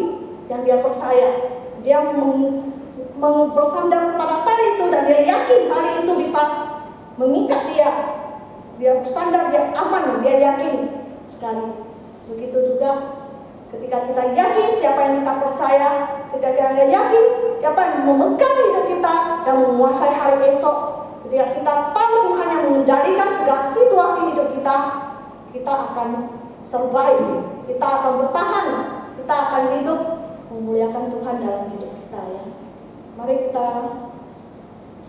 yang dia percaya. Dia bersandar kepada tali itu dan dia yakin tali itu bisa mengikat dia. Dia bersandar, dia aman, dia yakin sekali. Begitu juga ketika kita yakin siapa yang kita percaya, ketika kita yakin siapa yang memegang hidup kita dan menguasai hari esok, ketika kita tahu Tuhan yang mengendalikan segala situasi hidup kita, kita akan survive, kita akan bertahan, kita akan hidup memuliakan Tuhan dalam hidup kita, ya. Mari kita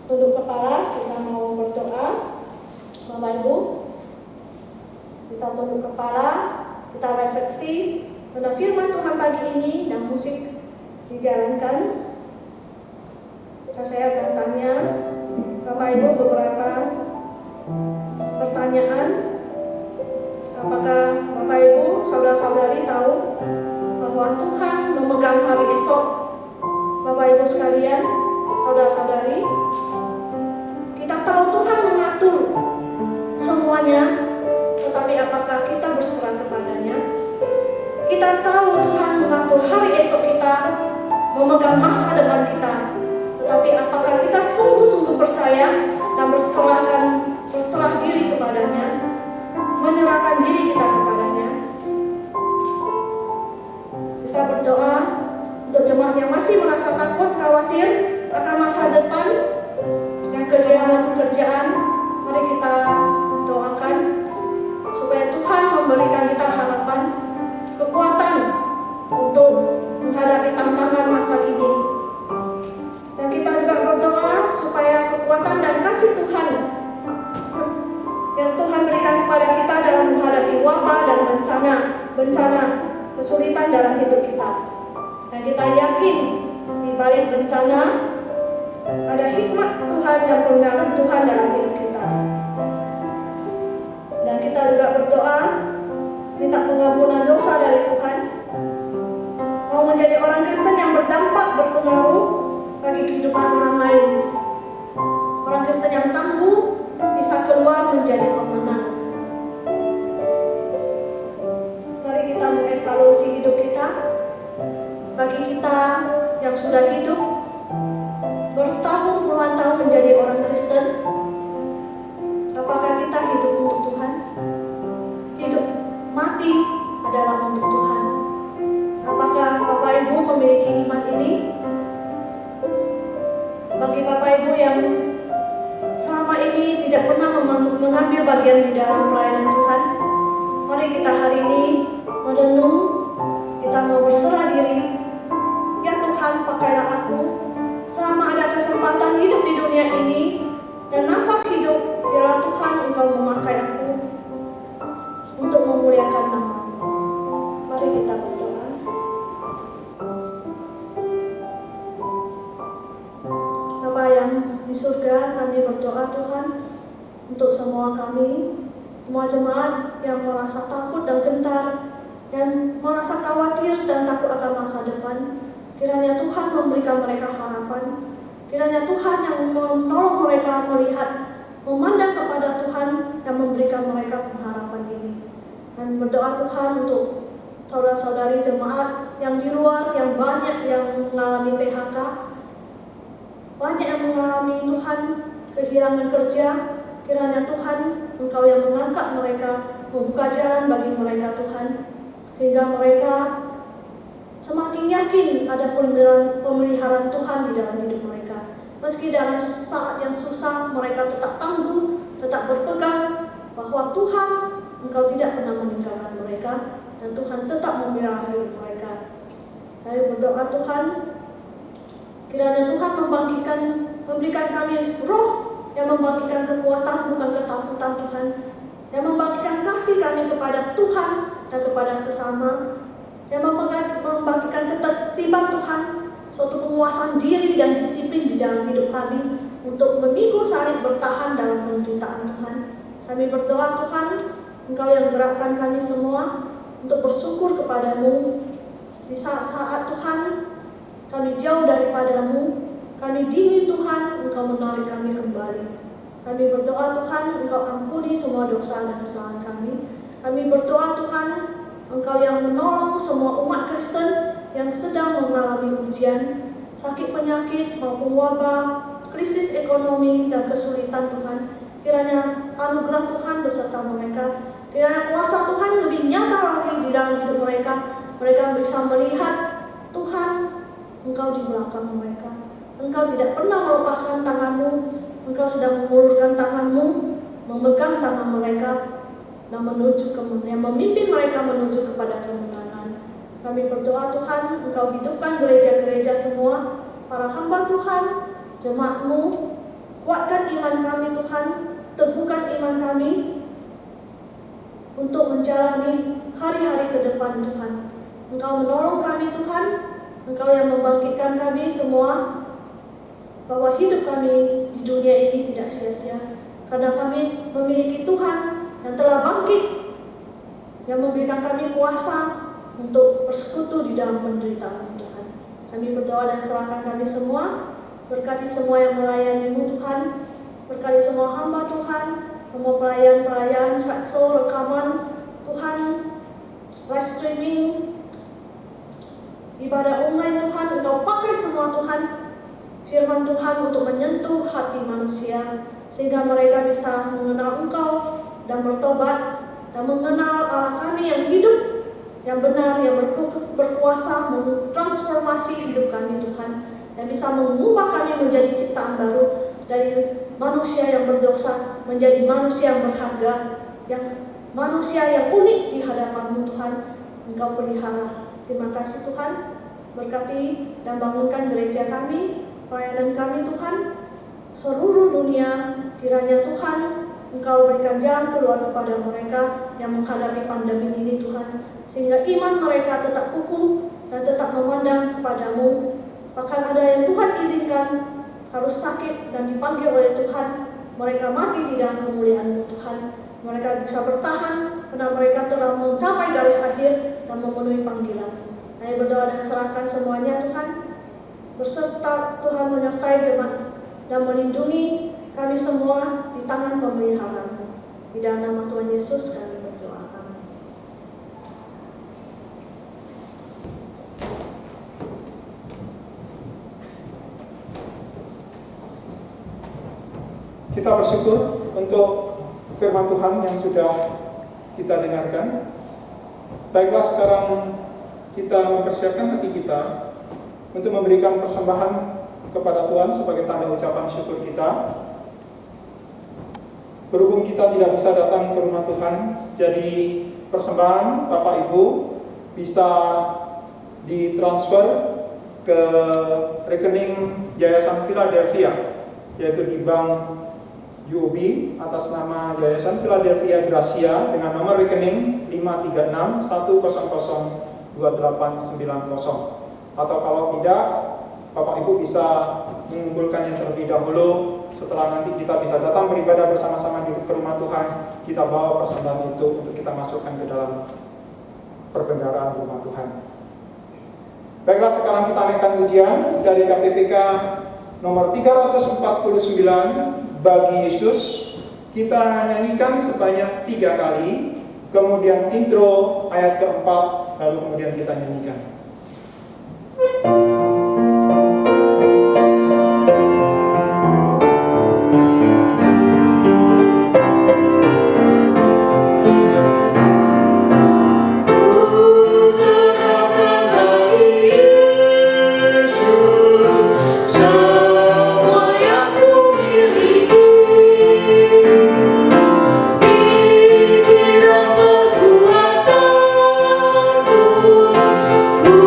tunduk kepala, kita mau berdoa. Bapak Ibu, kita tunduk kepala, kita refleksi tentang firman Tuhan pagi ini dan musik dijalankan. Saya akan tanya Bapak Ibu beberapa pertanyaan. Apakah Bapak Ibu, saudara-saudari tahu bahwa Tuhan memegang hari esok? Bapak Ibu sekalian, saudara-saudari, kita tahu Tuhan mengatur semuanya, tetapi apakah kita berserah kepadanya? Kita tahu Tuhan mengatur hari esok kita, memegang masa depan kita. Tetapi apakah kita sungguh-sungguh percaya dan berserah diri kepadanya, menyerahkan diri kita kepadanya? Kita berdoa untuk jemaat yang masih merasa takut, khawatir akan masa depan, yang kehilangan pekerjaan. Mari kita doakan supaya Tuhan memberikan kita harapan, kekuatan untuk menghadapi tantangan masa ini. Dan kita juga berdoa supaya kekuatan dan kasih Tuhan yang Tuhan berikan kepada kita dalam menghadapi wabah dan bencana, kesulitan dalam hidup kita. Dan kita yakin di balik bencana ada hikmat Tuhan dan kebenaran Tuhan dalam hidup kita. Dan kita juga berdoa minta pengampunan dosa dari Tuhan, mau menjadi orang Kristen yang berdampak, berpengaruh bagi kehidupan orang lain. Orang Kristen yang tangguh bisa keluar menjadi pemenang. Mari kita mengevaluasi hidup kita. Bagi kita yang sudah hidup bertahun-puluhan tahun menjadi orang Kristen, apakah kita hidup untuk Tuhan? Hidup mati adalah untuk Tuhan. Apakah Bapak Ibu memiliki iman ini? Bagi Bapak Ibu yang selama ini tidak pernah mengambil bagian di dalam pelayanan Tuhan, mari kita hari ini merenung, kita mau berserah diri. Ya Tuhan, pakailah aku selama ada kesempatan hidup di dunia ini dan nafas hidup. Biarlah Tuhan Engkau memakai aku untuk memuliakan nama-Mu. Mari kita berdoa. Bapa yang di surga, kami berdoa Tuhan untuk semua kami, semua jemaat yang merasa takut dan gentar, dan merasa khawatir dan takut akan masa depan. Kiranya Tuhan memberikan mereka harapan. Kiranya Tuhan yang menolong mereka melihat, memandang kepada Tuhan yang memberikan mereka pengharapan ini. Dan berdoa Tuhan untuk saudara-saudari jemaat yang di luar, yang banyak yang mengalami PHK, banyak yang mengalami Tuhan kehilangan kerja. Kiranya Tuhan Engkau yang mengangkat mereka, membuka jalan bagi mereka Tuhan, sehingga mereka semakin yakin ada pemeliharaan Tuhan di dalam hidup mereka. Meski dalam saat yang susah, mereka tetap tangguh, tetap berpegang bahwa Tuhan, Engkau tidak pernah meninggalkan mereka, dan Tuhan tetap memelihara hidup mereka. Saya berdoa Tuhan, kiranya Tuhan memberikan kami roh yang membangkitkan kekuatan, bukan ketakutan Tuhan, yang membangkitkan kasih kami kepada Tuhan dan kepada sesama, yang membangkitkan ketertiban Tuhan, suatu penguasaan diri dan disiplin di dalam hidup kami untuk memikul salib, bertahan dalam penderitaan Tuhan. Kami berdoa Tuhan, Engkau yang gerakkan kami semua untuk bersyukur kepadamu di saat-saat Tuhan kami jauh daripadamu, kami dingin Tuhan, Engkau menarik kami kembali. Kami berdoa Tuhan, Engkau ampuni semua dosa dan kesalahan kami. Kami berdoa Tuhan, Engkau yang menolong semua umat Kristen yang sedang mengalami ujian, sakit penyakit maupun wabah, krisis ekonomi dan kesulitan Tuhan. Kiranya anugerah Tuhan beserta mereka. Kiranya kuasa Tuhan lebih nyata lagi di dalam hidup mereka. Mereka bisa melihat Tuhan, Engkau di belakang mereka. Engkau tidak pernah melepaskan tangan-Mu. Engkau sedang mengulurkan tangan-Mu, memegang tangan mereka dan memimpin mereka menuju kepada kemenangan. Kami berdoa Tuhan, Engkau hidupkan gereja-gereja semua, para hamba Tuhan, jemaat-Mu, kuatkan iman kami Tuhan, teguhkan iman kami untuk menjalani hari-hari ke depan Tuhan. Engkau menolong kami Tuhan, Engkau yang membangkitkan kami semua, bahwa hidup kami di dunia ini tidak sia-sia, karena kami memiliki Tuhan yang telah bangkit, yang memberikan kami kuasa untuk bersekutu di dalam penderitaan Tuhan. Kami berdoa dan serahkan kami semua, berkati semua yang melayani-Mu Tuhan, berkati semua hamba Tuhan, semua pelayan-pelayan, sakso, rekaman Tuhan, live streaming, ibadah online Tuhan, Engkau pakai semua Tuhan, firman Tuhan untuk menyentuh hati manusia, sehingga mereka bisa mengenal Engkau dan bertobat, dan mengenal Allah kami yang hidup, yang benar, yang berkuasa, mentransformasi hidup kami Tuhan, yang bisa mengubah kami menjadi ciptaan baru, dari manusia yang berdosa menjadi manusia yang berharga, yang manusia yang unik di hadapan-Mu Tuhan. Engkau pelihara. Terima kasih Tuhan, berkati dan bangunkan gereja kami, pelayanan kami Tuhan, seluruh dunia. Kiranya Tuhan Engkau berikan jalan keluar kepada mereka yang menghadapi pandemi ini Tuhan, sehingga iman mereka tetap kukuh dan tetap memandang kepadamu. Bahkan ada yang Tuhan izinkan harus sakit dan dipanggil oleh Tuhan, mereka mati di dalam kemuliaan-Mu Tuhan. Mereka bisa bertahan karena mereka telah mencapai garis akhir dan memenuhi panggilan. Ayo berdoa dan serahkan semuanya Tuhan, berserta Tuhan menyertai jemaat dan melindungi kami semua di tangan pemeliharaan-Mu. Di dalam nama Tuhan Yesus kami berdoa. Amin. Kita bersyukur untuk firman Tuhan yang sudah kita dengarkan. Baiklah, sekarang kita mempersiapkan hati kita untuk memberikan persembahan kepada Tuhan sebagai tanda ucapan syukur kita. Berhubung kita tidak bisa datang ke rumah Tuhan, jadi persembahan Bapak Ibu bisa ditransfer ke rekening Yayasan Philadelphia, yaitu di bank UOB atas nama Yayasan Philadelphia Gracia dengan nomor rekening 536102890. Atau kalau tidak, Bapak Ibu bisa mengumpulkannya terlebih dahulu. Setelah nanti kita bisa datang beribadah bersama-sama di rumah Tuhan, kita bawa persembahan itu untuk kita masukkan ke dalam perbendaharaan rumah Tuhan. Baiklah, sekarang kita naikkan ujian dari KPPK nomor 349, Bagi Yesus. Kita nyanyikan sebanyak 3 kali, kemudian intro ayat keempat, lalu kemudian kita nyanyikan. Ku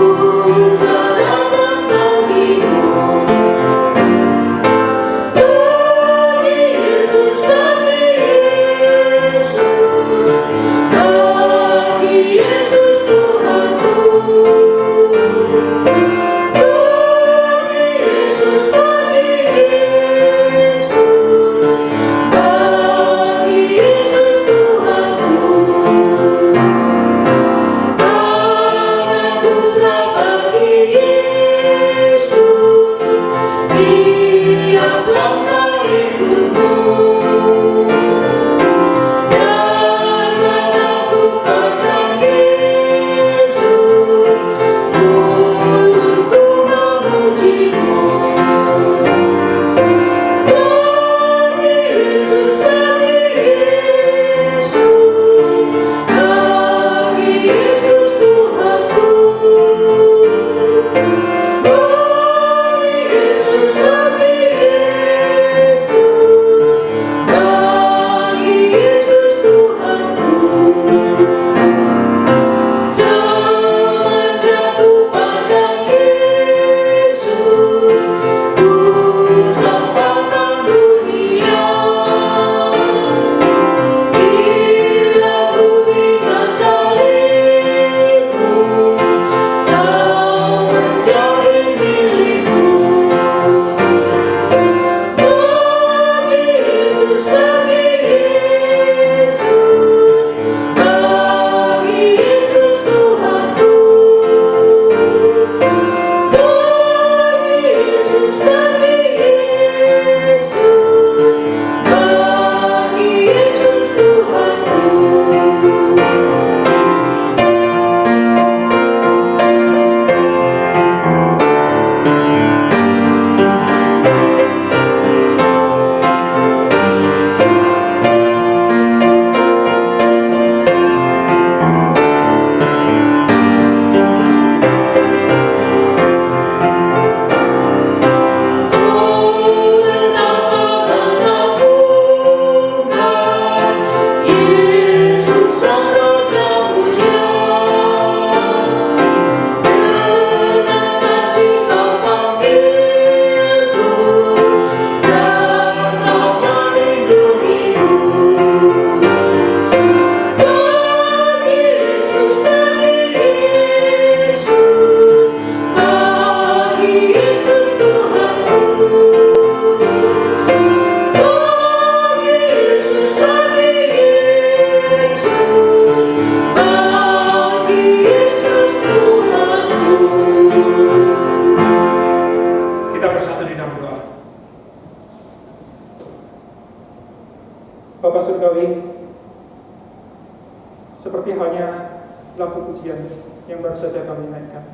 baru saja kami naikkan.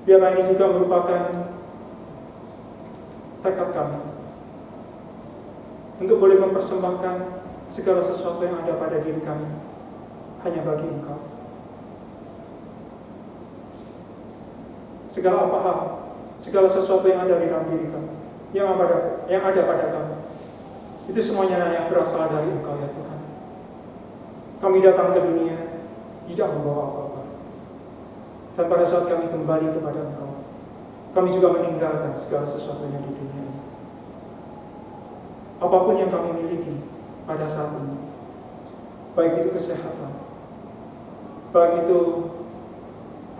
Biarlah ini juga merupakan tekad kami untuk boleh mempersembahkan segala sesuatu yang ada pada diri kami hanya bagi Engkau. Segala apa hal, segala sesuatu yang ada di dalam diri kami, yang ada pada kami, itu semuanya yang berasal dari Engkau ya Tuhan. Kami datang ke dunia tidak membawa apa-apa, dan pada saat kami kembali kepada Engkau, kami juga meninggalkan segala sesuatunya di dunia ini. Apapun yang kami miliki pada saat ini, baik itu kesehatan, baik itu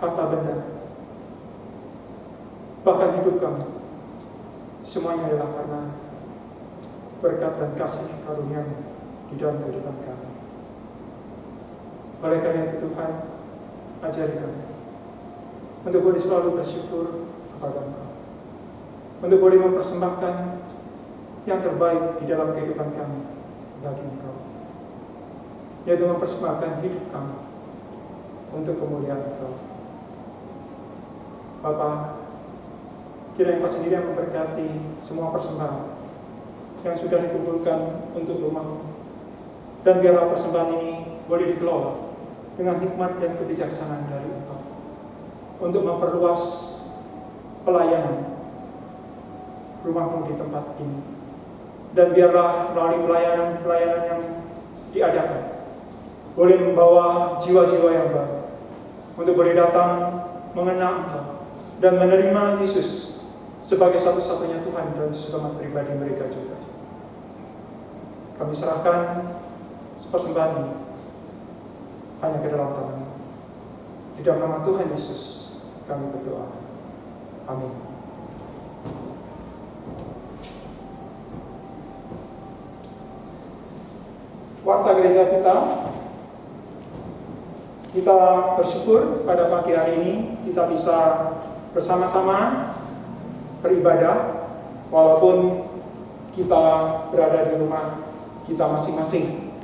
harta benda, bahkan hidup kami, semuanya adalah karena berkat dan kasih karunia-Mu di dalam kehidupan kami. Oleh karena itu Tuhan, ajari kami untuk boleh selalu bersyukur kepada Engkau, untuk boleh mempersembahkan yang terbaik di dalam kehidupan kami bagi Engkau, yaitu mempersembahkan hidup kami untuk kemuliaan Engkau. Bapa, kiranya Engkau sendiri yang memberkati semua persembahan yang sudah dikumpulkan untuk rumah-Mu, dan biarlah persembahan ini boleh dikelola dengan hikmat dan kebijaksanaan dari Engkau untuk memperluas pelayanan rumah-Mu di tempat ini. Dan biarlah melalui pelayanan yang diadakan boleh membawa jiwa-jiwa yang baru untuk boleh datang mengenal Engkau dan menerima Yesus sebagai satu-satunya Tuhan dan selamat pribadi mereka juga. Kami serahkan persembahan ini hanya ke dalam tangan-Mu. Di dalam nama Tuhan Yesus kami berdoa. Amin. Warta gereja kita bersyukur pada pagi hari ini kita bisa bersama-sama beribadah walaupun kita berada di rumah kita masing-masing,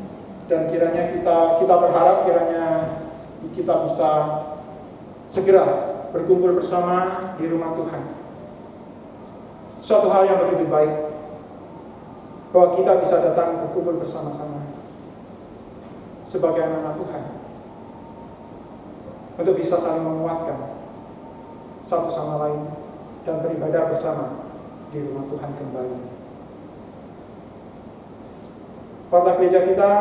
dan kiranya kita berharap kiranya kita bisa segera berkumpul bersama di rumah Tuhan. Suatu hal yang begitu baik bahwa kita bisa datang berkumpul bersama-sama sebagai anak-anak Tuhan untuk bisa saling menguatkan satu sama lain dan beribadah bersama di rumah Tuhan kembali. Warta gereja kita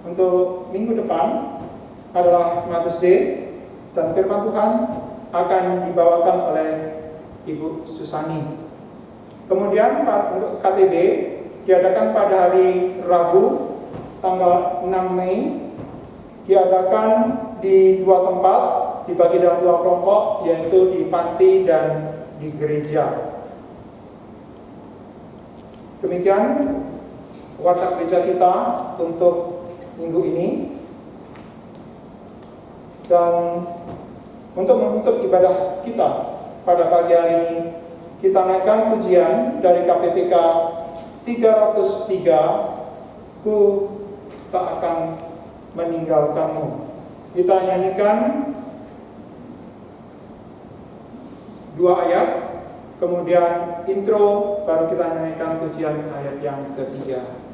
untuk minggu depan adalah Mother's Day, dan firman Tuhan akan dibawakan oleh Ibu Susani. Kemudian untuk KTB diadakan pada hari Rabu tanggal 6 Mei, diadakan di dua tempat, dibagi dalam dua kelompok, yaitu di panti dan di gereja. Demikian WhatsApp gereja kita untuk minggu ini. Dan untuk menutup ibadah kita pada pagi hari ini, kita naikkan pujian dari KPPK 303, Ku tak akan meninggalkanmu. Kita nyanyikan 2 ayat, kemudian intro, baru kita nyanyikan pujian ayat yang ketiga.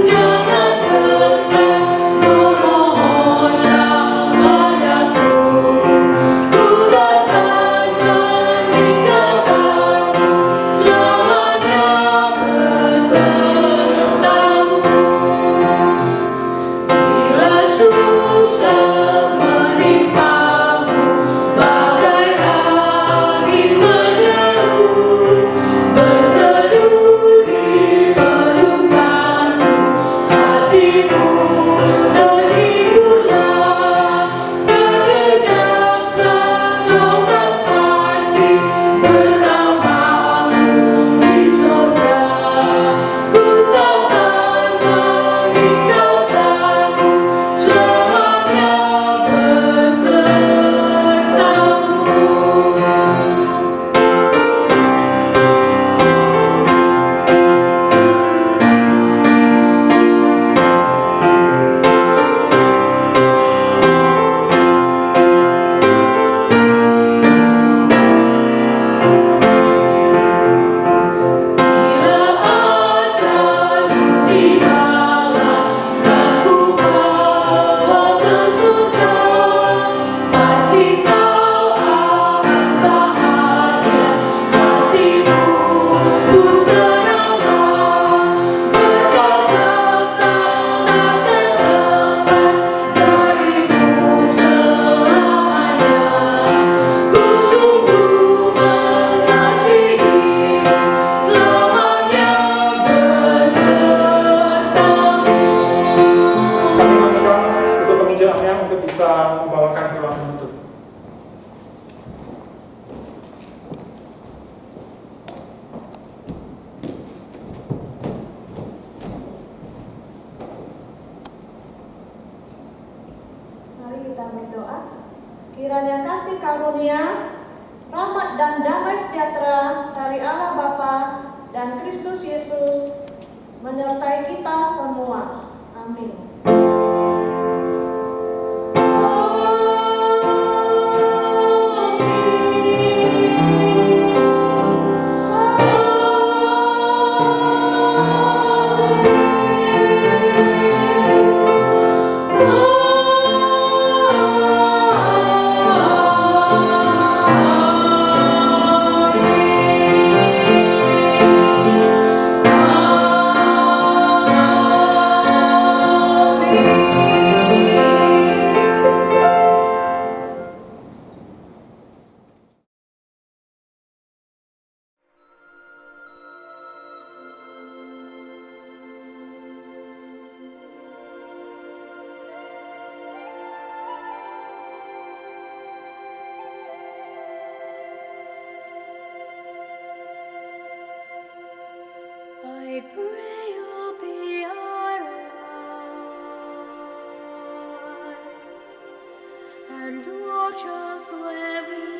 Jangan kasih karunia, rahmat dan damai sejahtera dari Allah Bapa dan Kristus Yesus menyertai kita semua. Amin. I pray you'll be our eyes and watch us where we